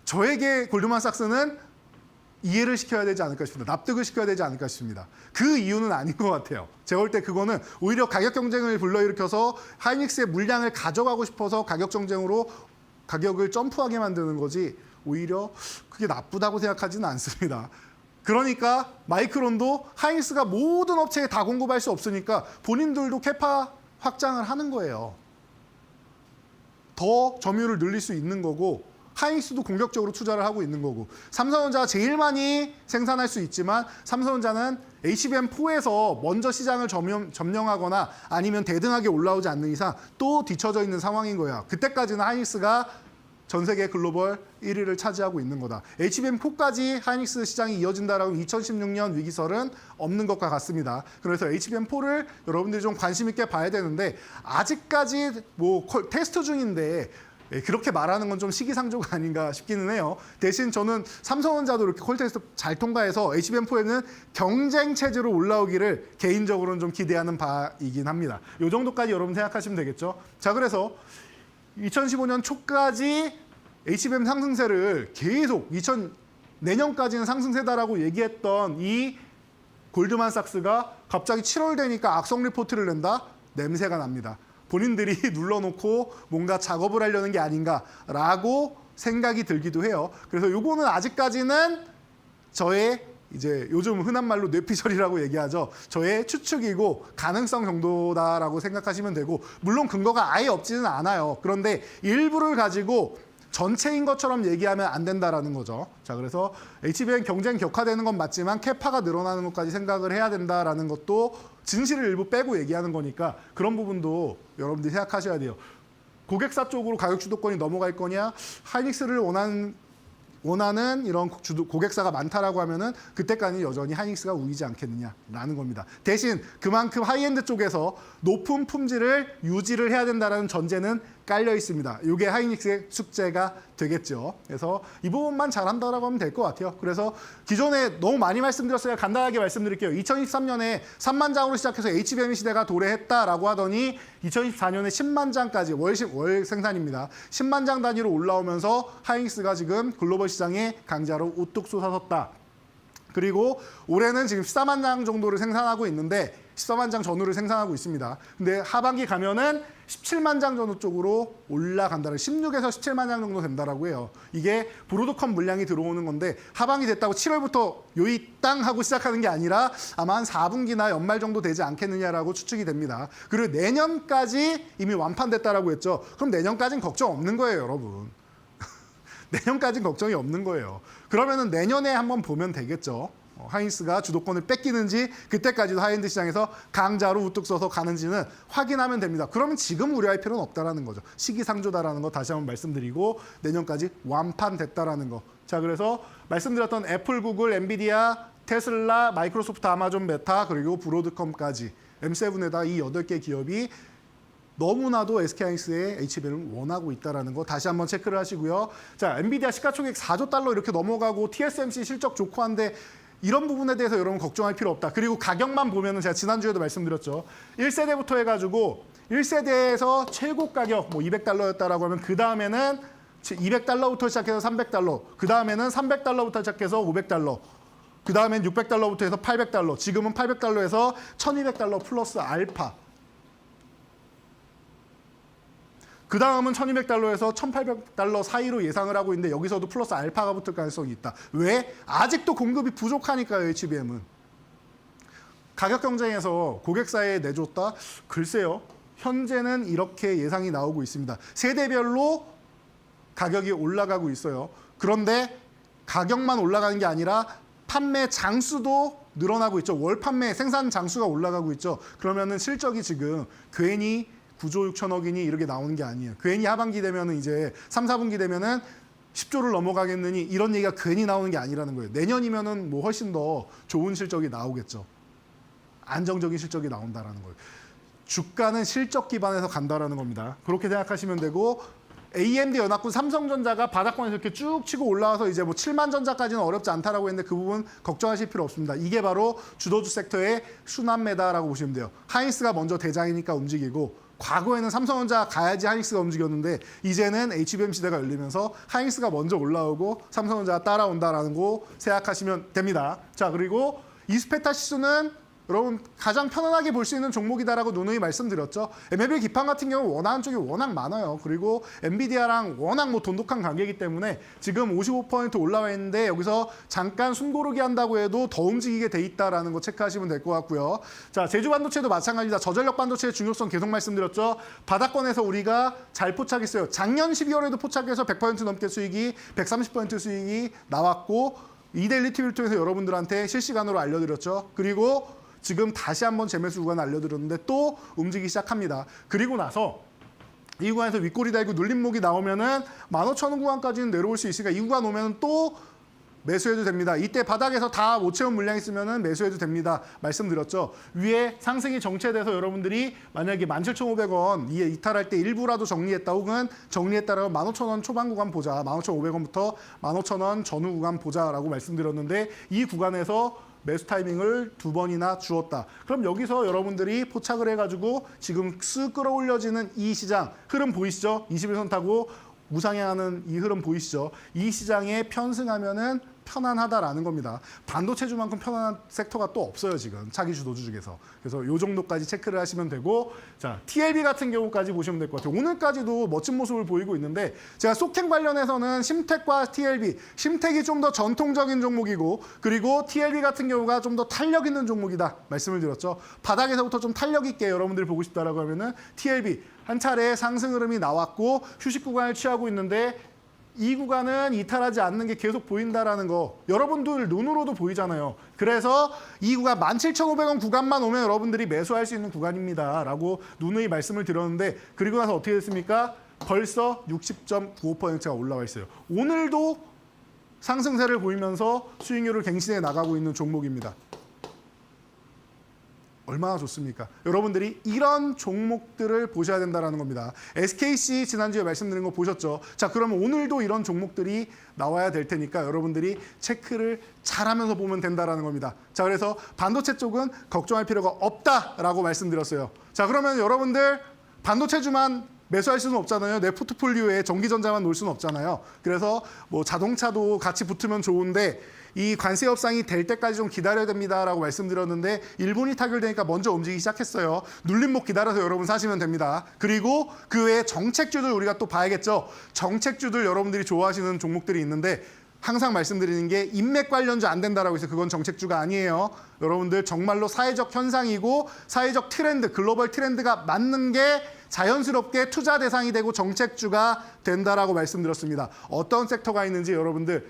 저에게 골드만삭스는 이해를 시켜야 되지 않을까 싶습니다. 납득을 시켜야 되지 않을까 싶습니다. 그 이유는 아닌 것 같아요. 제가 볼 때 그거는 오히려 가격 경쟁을 불러일으켜서 하이닉스의 물량을 가져가고 싶어서 가격 경쟁으로 가격을 점프하게 만드는 거지 오히려 그게 나쁘다고 생각하지는 않습니다. 그러니까 마이크론도 하이닉스가 모든 업체에 다 공급할 수 없으니까 본인들도 캐파 확장을 하는 거예요. 더 점유율을 늘릴 수 있는 거고 하이닉스도 공격적으로 투자를 하고 있는 거고 삼성전자가 제일 많이 생산할 수 있지만 삼성전자는 HBM4에서 먼저 시장을 점령하거나 아니면 대등하게 올라오지 않는 이상 또 뒤처져 있는 상황인 거야. 그때까지는 하이닉스가 전 세계 글로벌 1위를 차지하고 있는 거다. HBM4까지 하이닉스 시장이 이어진다라고 2016년 위기설은 없는 것과 같습니다. 그래서 HBM4를 여러분들이 좀 관심 있게 봐야 되는데 아직까지 뭐 테스트 중인데 그렇게 말하는 건 좀 시기상조가 아닌가 싶기는 해요. 대신 저는 삼성전자도 이렇게 콜테스트 잘 통과해서 HBM4에는 경쟁 체제로 올라오기를 개인적으로는 좀 기대하는 바이긴 합니다. 이 정도까지 여러분 생각하시면 되겠죠. 자, 그래서 2015년 초까지 HBM 상승세를 계속 내년까지는 상승세다라고 얘기했던 이 골드만삭스가 갑자기 7월 되니까 악성 리포트를 낸다? 냄새가 납니다. 본인들이 눌러놓고 뭔가 작업을 하려는 게 아닌가라고 생각이 들기도 해요. 그래서 요거는 아직까지는 저의 이제 요즘 흔한 말로 뇌피셜이라고 얘기하죠. 저의 추측이고 가능성 정도다라고 생각하시면 되고, 물론 근거가 아예 없지는 않아요. 그런데 일부를 가지고 전체인 것처럼 얘기하면 안 된다라는 거죠. 자, 그래서 HBM 경쟁 격화되는 건 맞지만 캐파가 늘어나는 것까지 생각을 해야 된다라는 것도 진실을 일부 빼고 얘기하는 거니까 그런 부분도 여러분들이 생각하셔야 돼요. 고객사 쪽으로 가격 주도권이 넘어갈 거냐, 하이닉스를 원하는 이런 고객사가 많다라고 하면은 그때까지 여전히 하이닉스가 우위지 않겠느냐라는 겁니다. 대신 그만큼 하이엔드 쪽에서 높은 품질을 유지를 해야 된다는 전제는 깔려 있습니다. 이게 하이닉스의 숙제가 되겠죠. 그래서 이 부분만 잘한다라고 하면 될 것 같아요. 그래서 기존에 너무 많이 말씀드렸어요. 간단하게 말씀드릴게요. 2023년에 3만 장으로 시작해서 HBM 시대가 도래했다라고 하더니 2024년에 10만 장까지 월 생산입니다. 10만 장 단위로 올라오면서 하이닉스가 지금 글로벌 시장에 강자로 우뚝 솟아섰다. 그리고 올해는 지금 14만 장 정도를 생산하고 있는데 14만 장 전후를 생산하고 있습니다. 근데 하반기 가면은 17만 장 전후 쪽으로 올라간다는 16에서 17만 장 정도 된다라고 해요. 이게 브로드컴 물량이 들어오는 건데 하반기 됐다고 7월부터 요이 땅 하고 시작하는 게 아니라 아마 한 4분기나 연말 정도 되지 않겠느냐라고 추측이 됩니다. 그리고 내년까지 이미 완판됐다라고 했죠. 그럼 내년까지는 걱정 없는 거예요, 여러분. 내년까지는 걱정이 없는 거예요. 그러면은 내년에 한번 보면 되겠죠. 하이닉스가 주도권을 뺏기는지 그때까지도 하이엔드 시장에서 강자로 우뚝 서서 가는지는 확인하면 됩니다. 그러면 지금 우려할 필요는 없다라는 거죠. 시기상조다라는 거 다시 한번 말씀드리고 내년까지 완판됐다라는 거. 자, 그래서 말씀드렸던 애플, 구글, 엔비디아, 테슬라, 마이크로소프트, 아마존, 메타 그리고 브로드컴까지 M7에다 이 8개 기업이 너무나도 SK하이닉스의 HBM을 원하고 있다는 거 다시 한번 체크를 하시고요. 자, 엔비디아 시가총액 4조 달러 이렇게 넘어가고 TSMC 실적 좋고 한데 이런 부분에 대해서 여러분 걱정할 필요 없다. 그리고 가격만 보면은 제가 지난주에도 말씀드렸죠. 1세대부터 해가지고 1세대에서 최고 가격 뭐 200달러였다라고 하면 그 다음에는 200달러부터 시작해서 300달러, 그 다음에는 300달러부터 시작해서 500달러, 그 다음엔 600달러부터 해서 800달러, 지금은 800달러에서 1200달러 플러스 알파, 그 다음은 1200달러에서 1800달러 사이로 예상을 하고 있는데 여기서도 플러스 알파가 붙을 가능성이 있다. 왜? 아직도 공급이 부족하니까요, HBM은. 가격 경쟁에서 고객사에 내줬다? 글쎄요. 현재는 이렇게 예상이 나오고 있습니다. 세대별로 가격이 올라가고 있어요. 그런데 가격만 올라가는 게 아니라 판매 장수도 늘어나고 있죠. 월 판매 생산 장수가 올라가고 있죠. 그러면은 실적이 지금 괜히 9조 6천억이니 이렇게 나오는 게 아니에요. 괜히 하반기 되면은 이제 3, 4분기 되면은 10조를 넘어가겠느니 이런 얘기가 괜히 나오는 게 아니라는 거예요. 내년이면은 뭐 훨씬 더 좋은 실적이 나오겠죠. 안정적인 실적이 나온다라는 거예요. 주가는 실적 기반에서 간다라는 겁니다. 그렇게 생각하시면 되고 AMD 연합군 삼성전자가 바닥권에서 이렇게 쭉 치고 올라와서 이제 뭐 7만 전자까지는 어렵지 않다라고 했는데 그 부분 걱정하실 필요 없습니다. 이게 바로 주도주 섹터의 순환매다라고 보시면 돼요. 하이닉스가 먼저 대장이니까 움직이고 과거에는 삼성전자 가야지 하이닉스가 움직였는데 이제는 HBM 시대가 열리면서 하이닉스가 먼저 올라오고 삼성전자가 따라온다라는 거 생각하시면 됩니다. 자, 그리고 이스페타 지수는 여러분 가장 편안하게 볼 수 있는 종목이다라고 누누이 말씀드렸죠. MLB 기판 같은 경우는 원하는 쪽이 워낙 많아요. 그리고 엔비디아랑 워낙 뭐 돈독한 관계이기 때문에 지금 55% 올라와 있는데 여기서 잠깐 숨고르기 한다고 해도 더 움직이게 돼 있다라는 거 체크하시면 될 것 같고요. 자, 제주 반도체도 마찬가지다. 저전력 반도체의 중요성 계속 말씀드렸죠. 바닥권에서 우리가 잘 포착했어요. 작년 12월에도 포착해서 100% 넘게 수익이 130% 수익이 나왔고 이데일리 TV를 통해서 여러분들한테 실시간으로 알려드렸죠. 그리고 지금 다시 한번 재매수 구간 알려드렸는데 또 움직이기 시작합니다. 그리고 나서 이 구간에서 윗꼬리 달고 눌림목이 나오면은 15,000원 구간까지는 내려올 수 있으니까 이 구간 오면은 또 매수해도 됩니다. 이때 바닥에서 다 못 채운 물량 있으면은 매수해도 됩니다. 말씀드렸죠. 위에 상승이 정체돼서 여러분들이 만약에 17,500원 이에 이탈할 때 일부라도 정리했다 혹은 정리했다라면 15,000원 초반 구간 보자. 15,500원부터 15,000원 전후 구간 보자라고 말씀드렸는데 이 구간에서 매수 타이밍을 2번이나 주었다. 그럼 여기서 여러분들이 포착을 해가지고 지금 쓱 끌어올려지는 이 시장 흐름 보이시죠? 21선 타고 우상향하는 이 흐름 보이시죠? 이 시장에 편승하면은 편안하다라는 겁니다. 반도체주만큼 편안한 섹터가 또 없어요, 지금. 차기 주도주 중에서. 그래서 이 정도까지 체크를 하시면 되고, 자, TLB 같은 경우까지 보시면 될 것 같아요. 오늘까지도 멋진 모습을 보이고 있는데, 제가 속행 관련해서는 심텍과 TLB, 심텍이 좀 더 전통적인 종목이고, 그리고 TLB 같은 경우가 좀 더 탄력 있는 종목이다 말씀을 드렸죠. 바닥에서부터 좀 탄력 있게 여러분들이 보고 싶다라고 하면은 TLB 한 차례 상승 흐름이 나왔고 휴식 구간을 취하고 있는데, 이 구간은 이탈하지 않는 게 계속 보인다라는 거 여러분들 눈으로도 보이잖아요. 그래서 이 구간 17,500원 구간만 오면 여러분들이 매수할 수 있는 구간입니다 라고 누누이 말씀을 드렸는데, 그리고 나서 어떻게 됐습니까? 벌써 60.95%가 올라와 있어요. 오늘도 상승세를 보이면서 수익률을 갱신해 나가고 있는 종목입니다. 얼마나 좋습니까? 여러분들이 이런 종목들을 보셔야 된다는 겁니다. SKC 지난주에 말씀드린 거 보셨죠? 자, 그러면 오늘도 이런 종목들이 나와야 될 테니까 여러분들이 체크를 잘하면서 보면 된다는 겁니다. 자, 그래서 반도체 쪽은 걱정할 필요가 없다라고 말씀드렸어요. 자, 그러면 여러분들 반도체주만 매수할 수는 없잖아요. 내 포트폴리오에 전기전자만 놓을 수는 없잖아요. 그래서 뭐 자동차도 같이 붙으면 좋은데 이 관세 협상이 될 때까지 좀 기다려야 됩니다라고 말씀드렸는데 일본이 타결되니까 먼저 움직이기 시작했어요. 눌림목 기다려서 여러분 사시면 됩니다. 그리고 그 외에 정책주들 우리가 또 봐야겠죠. 정책주들 여러분들이 좋아하시는 종목들이 있는데 항상 말씀드리는 게 인맥 관련주 안 된다라고 해서 그건 정책주가 아니에요. 여러분들 정말로 사회적 현상이고 사회적 트렌드, 글로벌 트렌드가 맞는 게 자연스럽게 투자 대상이 되고 정책주가 된다라고 말씀드렸습니다. 어떤 섹터가 있는지 여러분들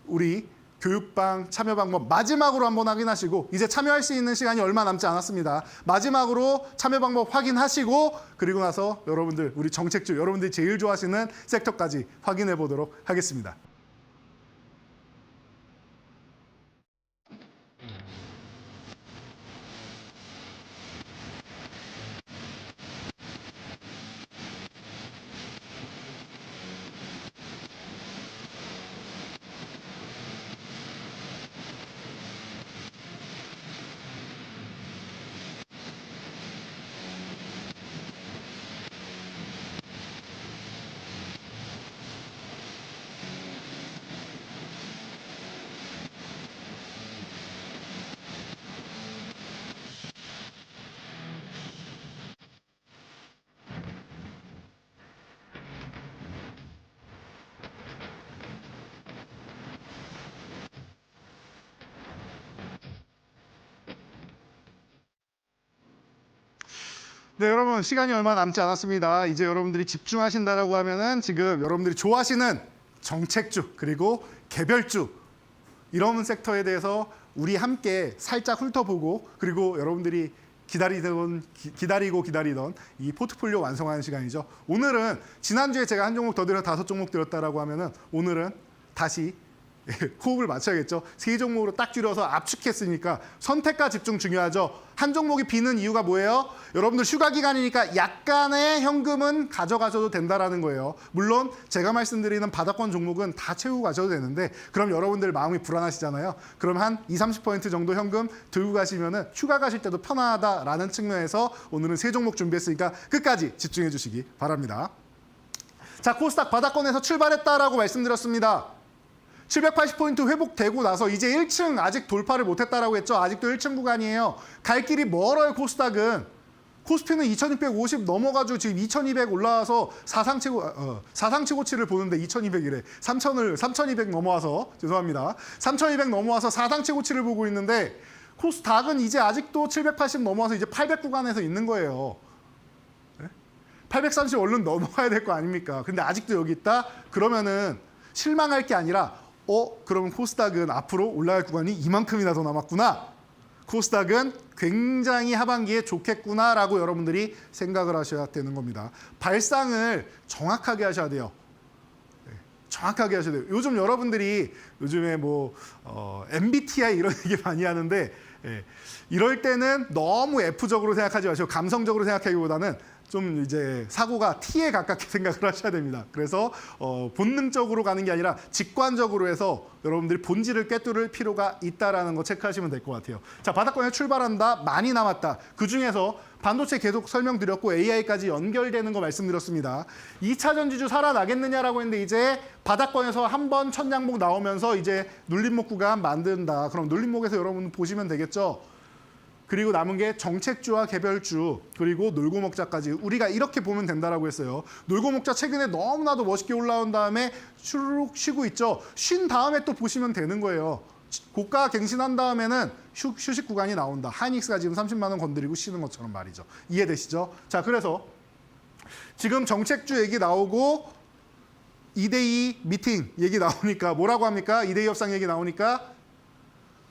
우리 교육방 참여 방법 마지막으로 한번 확인하시고, 이제 참여할 수 있는 시간이 얼마 남지 않았습니다. 마지막으로 참여 방법 확인하시고, 그리고 나서 여러분들 우리 정책주 여러분들이 제일 좋아하시는 섹터까지 확인해 보도록 하겠습니다. 네, 여러분 시간이 얼마 남지 않았습니다. 이제 여러분들이 집중하신다라고 하면은 지금 여러분들이 좋아하시는 정책주 그리고 개별주 이런 섹터에 대해서 우리 함께 살짝 훑어보고, 그리고 여러분들이 기다리고 기다리던 이 포트폴리오 완성하는 시간이죠. 오늘은 지난주에 제가 한 종목 더 드려 5종목 드렸다라고 하면은 오늘은 다시 호흡을 맞춰야겠죠. 3종목으로 딱 줄여서 압축했으니까 선택과 집중 중요하죠. 한 종목이 비는 이유가 뭐예요? 여러분들 휴가 기간이니까 약간의 현금은 가져가셔도 된다라는 거예요. 물론 제가 말씀드리는 바닥권 종목은 다 채우고 가셔도 되는데, 그럼 여러분들 마음이 불안하시잖아요. 그럼 한 20-30% 정도 현금 들고 가시면은 휴가 가실 때도 편하다라는 측면에서 오늘은 3종목 준비했으니까 끝까지 집중해 주시기 바랍니다. 자, 코스닥 바닥권에서 출발했다라고 말씀드렸습니다. 780포인트 회복되고 나서 이제 1층 아직 돌파를 못했다라고 했죠. 아직도 1층 구간이에요. 갈 길이 멀어요, 코스닥은. 코스피는 2650 넘어가지고 지금 2200 올라와서 사상치고치를 보는데 2200이래. 3200 넘어와서 죄송합니다. 3200 넘어와서 사상치고치를 보고 있는데 코스닥은 이제 아직도 780 넘어와서 이제 800 구간에서 있는 거예요. 830 얼른 넘어가야 될 거 아닙니까? 근데 아직도 여기 있다? 그러면은 실망할 게 아니라 그러면 코스닥은 앞으로 올라갈 구간이 이만큼이나 더 남았구나. 코스닥은 굉장히 하반기에 좋겠구나라고 여러분들이 생각을 하셔야 되는 겁니다. 발상을 정확하게 하셔야 돼요. 정확하게 하셔야 돼요. 요즘 여러분들이 요즘에 뭐 MBTI 이런 얘기 많이 하는데 이럴 때는 너무 F적으로 생각하지 마시고 감성적으로 생각하기보다는 좀 이제 사고가 T에 가깝게 생각을 하셔야 됩니다. 그래서 본능적으로 가는 게 아니라 직관적으로 해서 여러분들이 본질을 꿰뚫을 필요가 있다라는 거 체크하시면 될 것 같아요. 자, 바닥권에 출발한다. 많이 남았다. 그중에서 반도체 계속 설명드렸고 AI까지 연결되는 거 말씀드렸습니다. 2차 전지주 살아나겠느냐라고 했는데 이제 바닥권에서 한번 첫 양봉 나오면서 이제 눌림목 구간 만든다. 그럼 눌림목에서 여러분 보시면 되겠죠. 그리고 남은 게 정책주와 개별주, 그리고 놀고 먹자까지 우리가 이렇게 보면 된다라고 했어요. 놀고 먹자 최근에 너무나도 멋있게 올라온 다음에 슈르륵 쉬고 있죠. 쉰 다음에 또 보시면 되는 거예요. 고가 갱신한 다음에는 휴식 구간이 나온다. 하이닉스가 지금 30만 원 건드리고 쉬는 것처럼 말이죠. 이해되시죠? 자, 그래서 지금 정책주 얘기 나오고 2대2 미팅 얘기 나오니까 뭐라고 합니까? 2대2 협상 얘기 나오니까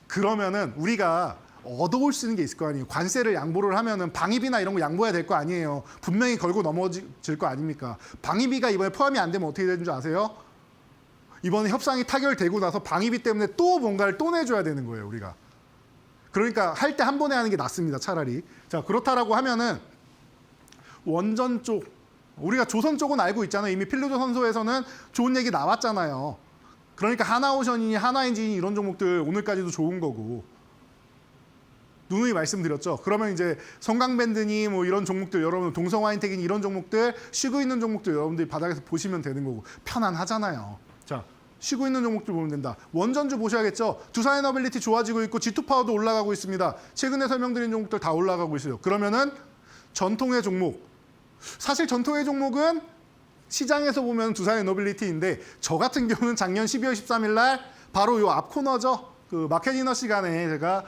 그러면은 우리가 얻어올 수 있는 게 있을 거 아니에요. 관세를 양보를 하면은 방위비나 이런 거 양보해야 될 거 아니에요. 분명히 걸고 넘어질 거 아닙니까? 방위비가 이번에 포함이 안 되면 어떻게 되는 줄 아세요? 이번에 협상이 타결되고 나서 방위비 때문에 또 뭔가를 또 내줘야 되는 거예요, 우리가. 그러니까 할 때 한 번에 하는 게 낫습니다, 차라리. 자, 그렇다라고 하면은 원전 쪽, 우리가 조선 쪽은 알고 있잖아요. 이미 필로조선소에서는 좋은 얘기 나왔잖아요. 그러니까 하나오션이니 하나엔진이 이런 종목들 오늘까지도 좋은 거고. 누누이 말씀드렸죠. 그러면 이제 성강밴드니 뭐 이런 종목들, 여러분 동성화인텍이니 이런 종목들, 쉬고 있는 종목들 여러분들이 바닥에서 보시면 되는 거고 편안하잖아요. 자, 쉬고 있는 종목들 보면 된다. 원전주 보셔야겠죠. 두산에너빌리티 좋아지고 있고 G2파워도 올라가고 있습니다. 최근에 설명드린 종목들 다 올라가고 있어요. 그러면은 전통의 종목. 사실 전통의 종목은 시장에서 보면 두산에너빌리티인데 저 같은 경우는 작년 12월 13일 날 바로 요 앞 코너죠. 그 마켓이너 시간에 제가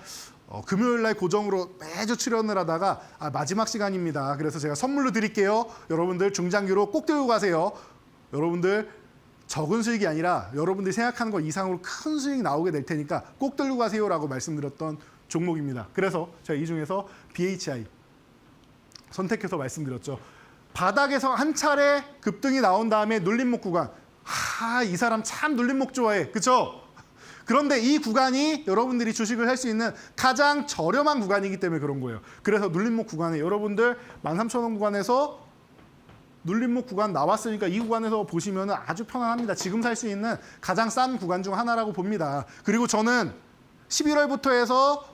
금요일 날 고정으로 매주 출연을 하다가 마지막 시간입니다. 그래서 제가 선물로 드릴게요. 여러분들 중장기로 꼭 들고 가세요. 여러분들 적은 수익이 아니라 여러분들이 생각하는 것 이상으로 큰 수익이 나오게 될 테니까 꼭 들고 가세요라고 말씀드렸던 종목입니다. 그래서 제가 이 중에서 BHI 선택해서 말씀드렸죠. 바닥에서 한 차례 급등이 나온 다음에 눌림목 구간. 이 사람 참 눌림목 좋아해. 그렇죠? 그런데 이 구간이 여러분들이 주식을 할 수 있는 가장 저렴한 구간이기 때문에 그런 거예요. 그래서 눌림목 구간에 여러분들 13,000원 구간에서 눌림목 구간 나왔으니까 이 구간에서 보시면 아주 편안합니다. 지금 살 수 있는 가장 싼 구간 중 하나라고 봅니다. 그리고 저는 11월부터 해서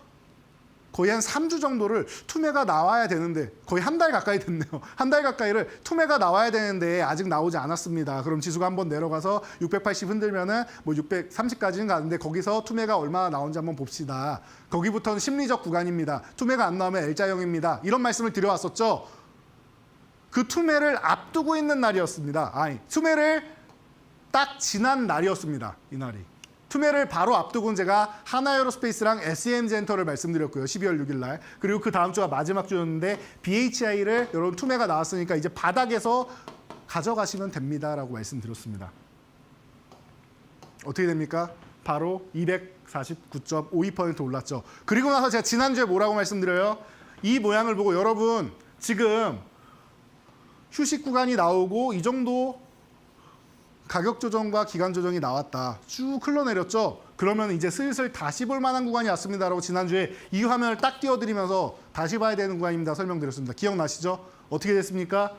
거의 한 3주 정도를 투매가 나와야 되는데 거의 한 달 가까이 됐네요. 한 달 가까이를 투매가 나와야 되는데 아직 나오지 않았습니다. 그럼 지수가 한번 내려가서 680 흔들면은 뭐 630까지는 가는데 거기서 투매가 얼마나 나오는지 한번 봅시다. 거기부터는 심리적 구간입니다. 투매가 안 나오면 L자형입니다. 이런 말씀을 드려왔었죠. 그 투매를 앞두고 있는 날이었습니다. 투매를 딱 지난 날이었습니다. 이 날이. 투매를 바로 앞두고는 제가 하나에어로스페이스랑 SM젠터를 말씀드렸고요. 12월 6일 날. 그리고 그 다음 주가 마지막 주였는데 BHI를 여러분 투매가 나왔으니까 이제 바닥에서 가져가시면 됩니다라고 말씀드렸습니다. 어떻게 됩니까? 바로 249.52% 올랐죠. 그리고 나서 제가 지난주에 뭐라고 말씀드려요? 이 모양을 보고 여러분 지금 휴식 구간이 나오고 이 정도 가격 조정과 기간 조정이 나왔다. 쭉 흘러내렸죠. 그러면 이제 슬슬 다시 볼 만한 구간이 왔습니다라고 지난주에 이 화면을 딱 띄워드리면서 다시 봐야 되는 구간입니다. 설명드렸습니다. 기억나시죠? 어떻게 됐습니까?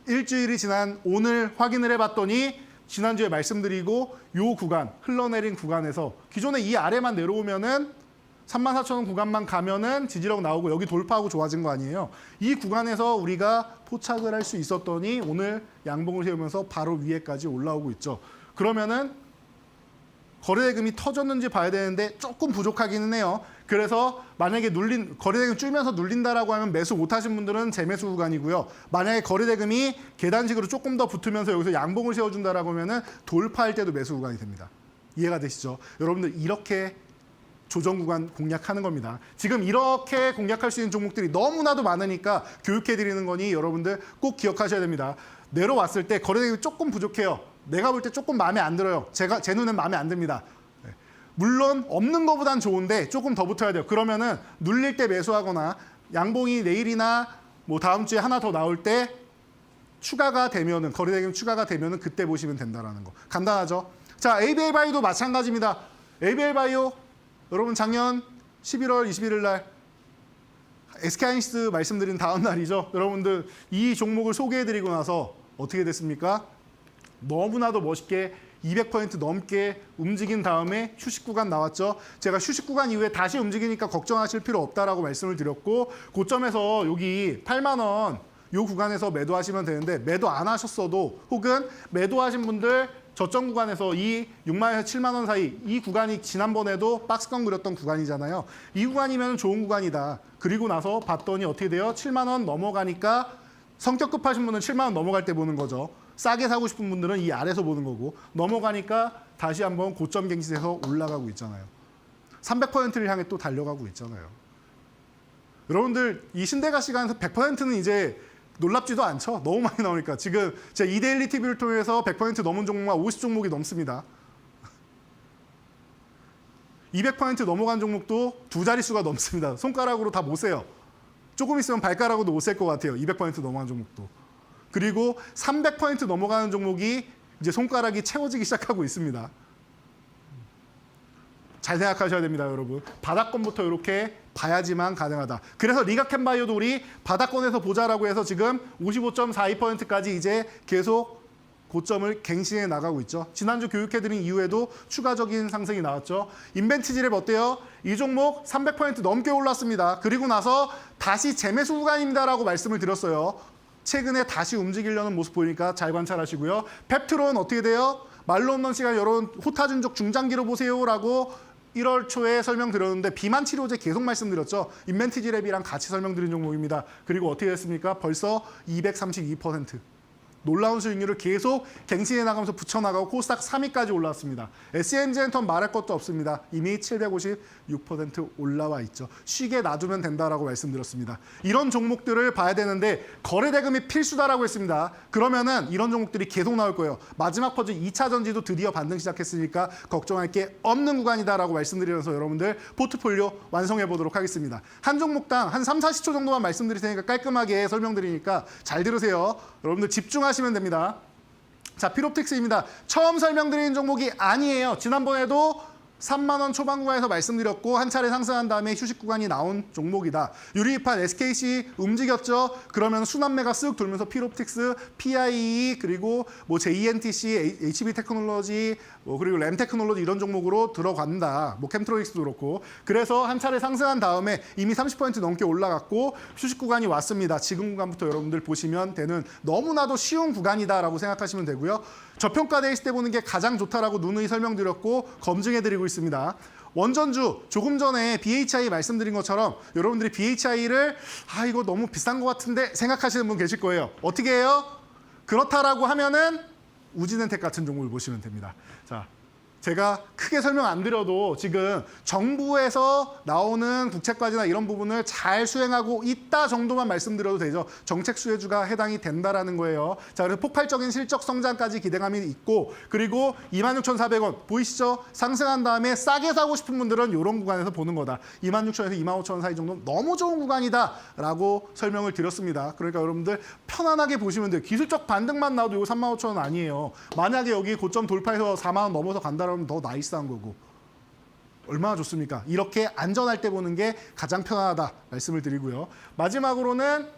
일주일이 지난 오늘 확인을 해봤더니 지난주에 말씀드리고 요 구간, 흘러내린 구간에서 기존에 이 아래만 내려오면은 34,000원 구간만 가면은 지지력 나오고 여기 돌파하고 좋아진 거 아니에요. 이 구간에서 우리가 포착을 할 수 있었더니 오늘 양봉을 세우면서 바로 위에까지 올라오고 있죠. 그러면은 거래대금이 터졌는지 봐야 되는데 조금 부족하기는 해요. 그래서 만약에 거래대금 줄면서 눌린다라고 하면 매수 못하신 분들은 재매수 구간이고요. 만약에 거래대금이 계단식으로 조금 더 붙으면서 여기서 양봉을 세워준다라고 하면은 돌파할 때도 매수 구간이 됩니다. 이해가 되시죠? 여러분들 이렇게 조정 구간 공략하는 겁니다. 지금 이렇게 공략할 수 있는 종목들이 너무나도 많으니까 교육해드리는 거니 여러분들 꼭 기억하셔야 됩니다. 내려왔을 때 거래대금이 조금 부족해요. 내가 볼 때 조금 마음에 안 들어요. 제 눈엔 마음에 안 듭니다. 물론 없는 것보단 좋은데 조금 더 붙어야 돼요. 그러면은 눌릴 때 매수하거나 양봉이 내일이나 뭐 다음 주에 하나 더 나올 때 추가가 되면은 거래대금 추가가 되면은 그때 보시면 된다라는 거. 간단하죠? 자, ABL 바이오도 마찬가지입니다. ABL 바이오 여러분 작년 11월 21일 날 SK하이닉스 말씀드린 다음 날이죠. 여러분들 이 종목을 소개해드리고 나서 어떻게 됐습니까? 너무나도 멋있게 200% 넘게 움직인 다음에 휴식 구간 나왔죠. 제가 휴식 구간 이후에 다시 움직이니까 걱정하실 필요 없다라고 말씀을 드렸고 고점에서 여기 8만 원 이 구간에서 매도하시면 되는데 매도 안 하셨어도 혹은 매도하신 분들 저점 구간에서 이 6만에서 7만 원 사이 이 구간이 지난번에도 박스권 그렸던 구간이잖아요. 이 구간이면 좋은 구간이다. 그리고 나서 봤더니 어떻게 돼요? 7만 원 넘어가니까 성격 급하신 분은 7만 원 넘어갈 때 보는 거죠. 싸게 사고 싶은 분들은 이 아래서 보는 거고 넘어가니까 다시 한번 고점 갱신해서 올라가고 있잖아요. 300%를 향해 또 달려가고 있잖아요. 여러분들 이 신대가 시간에서 100%는 이제 놀랍지도 않죠. 너무 많이 나오니까. 지금 제 이데일리 TV를 통해서 100% 넘은 종목만 50종목이 넘습니다. 200% 넘어간 종목도 두 자릿수가 넘습니다. 손가락으로 다 못 세요. 조금 있으면 발가락으로도 못 셀 것 같아요. 200% 넘어간 종목도. 그리고 300% 넘어가는 종목이 이제 손가락이 채워지기 시작하고 있습니다. 잘 생각하셔야 됩니다, 여러분. 바닥권부터 이렇게 봐야지만 가능하다. 그래서 리가캔바이오도 우리 바닥권에서 보자라고 해서 지금 55.42%까지 이제 계속 고점을 갱신해 나가고 있죠. 지난주 교육해드린 이후에도 추가적인 상승이 나왔죠. 인벤티지랩 어때요? 이 종목 300% 넘게 올랐습니다. 그리고 나서 다시 재매수 구간입니다라고 말씀을 드렸어요. 최근에 다시 움직이려는 모습 보이니까 잘 관찰하시고요. 펩트론 어떻게 돼요? 말로 없는 시간 여러분 호타준족 중장기로 보세요라고 1월 초에 설명드렸는데 비만 치료제 계속 말씀드렸죠. 인벤티지랩이랑 같이 설명드린 종목입니다. 그리고 어떻게 됐습니까? 벌써 232%. 놀라운 수익률을 계속 갱신해 나가면서 붙여나가고 코스닥 3위까지 올라왔습니다. SMG엔턴 말할 것도 없습니다. 이미 756% 올라와 있죠. 쉬게 놔두면 된다라고 말씀드렸습니다. 이런 종목들을 봐야 되는데 거래 대금이 필수다라고 했습니다. 그러면은 이런 종목들이 계속 나올 거예요. 마지막 퍼즐 2차 전지도 드디어 반등 시작했으니까 걱정할 게 없는 구간이다라고 말씀드리면서 여러분들 포트폴리오 완성해 보도록 하겠습니다. 한 종목당 한 3, 40초 정도만 말씀드릴 테니까 깔끔하게 설명드리니까 잘 들으세요. 여러분들 집중하시면 됩니다. 자, 피롭틱스입니다. 처음 설명드린 종목이 아니에요. 지난번에도 3만 원 초반 구간에서 말씀드렸고 한 차례 상승한 다음에 휴식 구간이 나온 종목이다. 유리판 SKC 움직였죠. 그러면 순환매가 쓱 돌면서 피롭틱스, PIE 그리고 뭐 JNTC, HB 테크놀로지 그리고 램 테크놀로지 이런 종목으로 들어간다. 뭐 캠트로닉스도 그렇고. 그래서 한 차례 상승한 다음에 이미 30% 넘게 올라갔고 휴식 구간이 왔습니다. 지금 구간부터 여러분들 보시면 되는 너무나도 쉬운 구간이다라고 생각하시면 되고요. 저평가돼 있을 때 보는 게 가장 좋다라고 누누이 설명드렸고 검증해드리고 있습니다. 원전주 조금 전에 BHI 말씀드린 것처럼 여러분들이 BHI를 이거 너무 비싼 것 같은데 생각하시는 분 계실 거예요. 어떻게 해요? 그렇다라고 하면은 우진엔텍 같은 종목을 보시면 됩니다. 자, 제가 크게 설명 안 드려도 지금 정부에서 나오는 국채까지나 이런 부분을 잘 수행하고 있다 정도만 말씀드려도 되죠. 정책 수혜주가 해당이 된다라는 거예요. 자, 그래서 폭발적인 실적 성장까지 기대감이 있고 그리고 26,400원 보이시죠? 상승한 다음에 싸게 사고 싶은 분들은 이런 구간에서 보는 거다. 26,000원에서 25,000원 사이 정도는 너무 좋은 구간이다라고 설명을 드렸습니다. 그러니까 여러분들 편안하게 보시면 돼요. 기술적 반등만 나와도 이거 35,000원 아니에요. 만약에 여기 고점 돌파해서 4만 원 넘어서 간다라면 더 나이스한 거고 얼마나 좋습니까? 이렇게 안전할 때 보는 게 가장 편안하다 말씀을 드리고요. 마지막으로는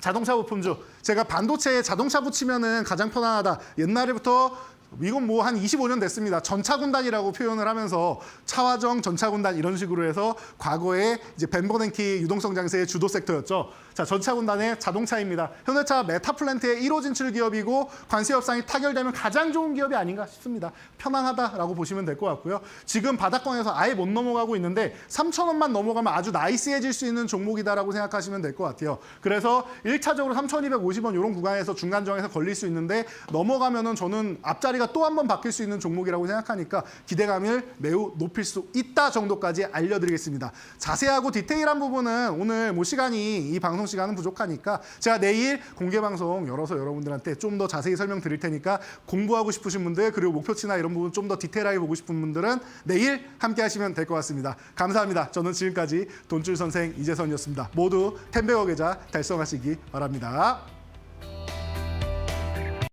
자동차 부품주. 제가 반도체에 자동차 붙이면은 가장 편안하다. 옛날부터 이건 뭐 한 25년 됐습니다. 전차군단이라고 표현을 하면서 차화정, 전차군단 이런 식으로 해서 과거에 이제 벤버냉키 유동성 장세의 주도 섹터였죠. 자, 전차군단의 자동차입니다. 현대차 메타플랜트의 1호 진출 기업이고 관세 협상이 타결되면 가장 좋은 기업이 아닌가 싶습니다. 편안하다라고 보시면 될 것 같고요. 지금 바닥권에서 아예 못 넘어가고 있는데 3,000원만 넘어가면 아주 나이스해질 수 있는 종목이다라고 생각하시면 될 것 같아요. 그래서 1차적으로 3,250원 이런 구간에서 중간정에서 걸릴 수 있는데 넘어가면은 저는 앞자리가 또 한 번 바뀔 수 있는 종목이라고 생각하니까 기대감을 매우 높일 수 있다 정도까지 알려드리겠습니다. 자세하고 디테일한 부분은 오늘 뭐 시간이 이 방송 시간은 부족하니까 제가 내일 공개 방송 열어서 여러분들한테 좀 더 자세히 설명드릴 테니까 공부하고 싶으신 분들 그리고 목표치나 이런 부분 좀 더 디테일하게 보고 싶은 분들은 내일 함께 하시면 될 것 같습니다. 감사합니다. 저는 지금까지 돈줄 선생 이재선이었습니다. 모두 10배워 계좌 달성하시기 바랍니다.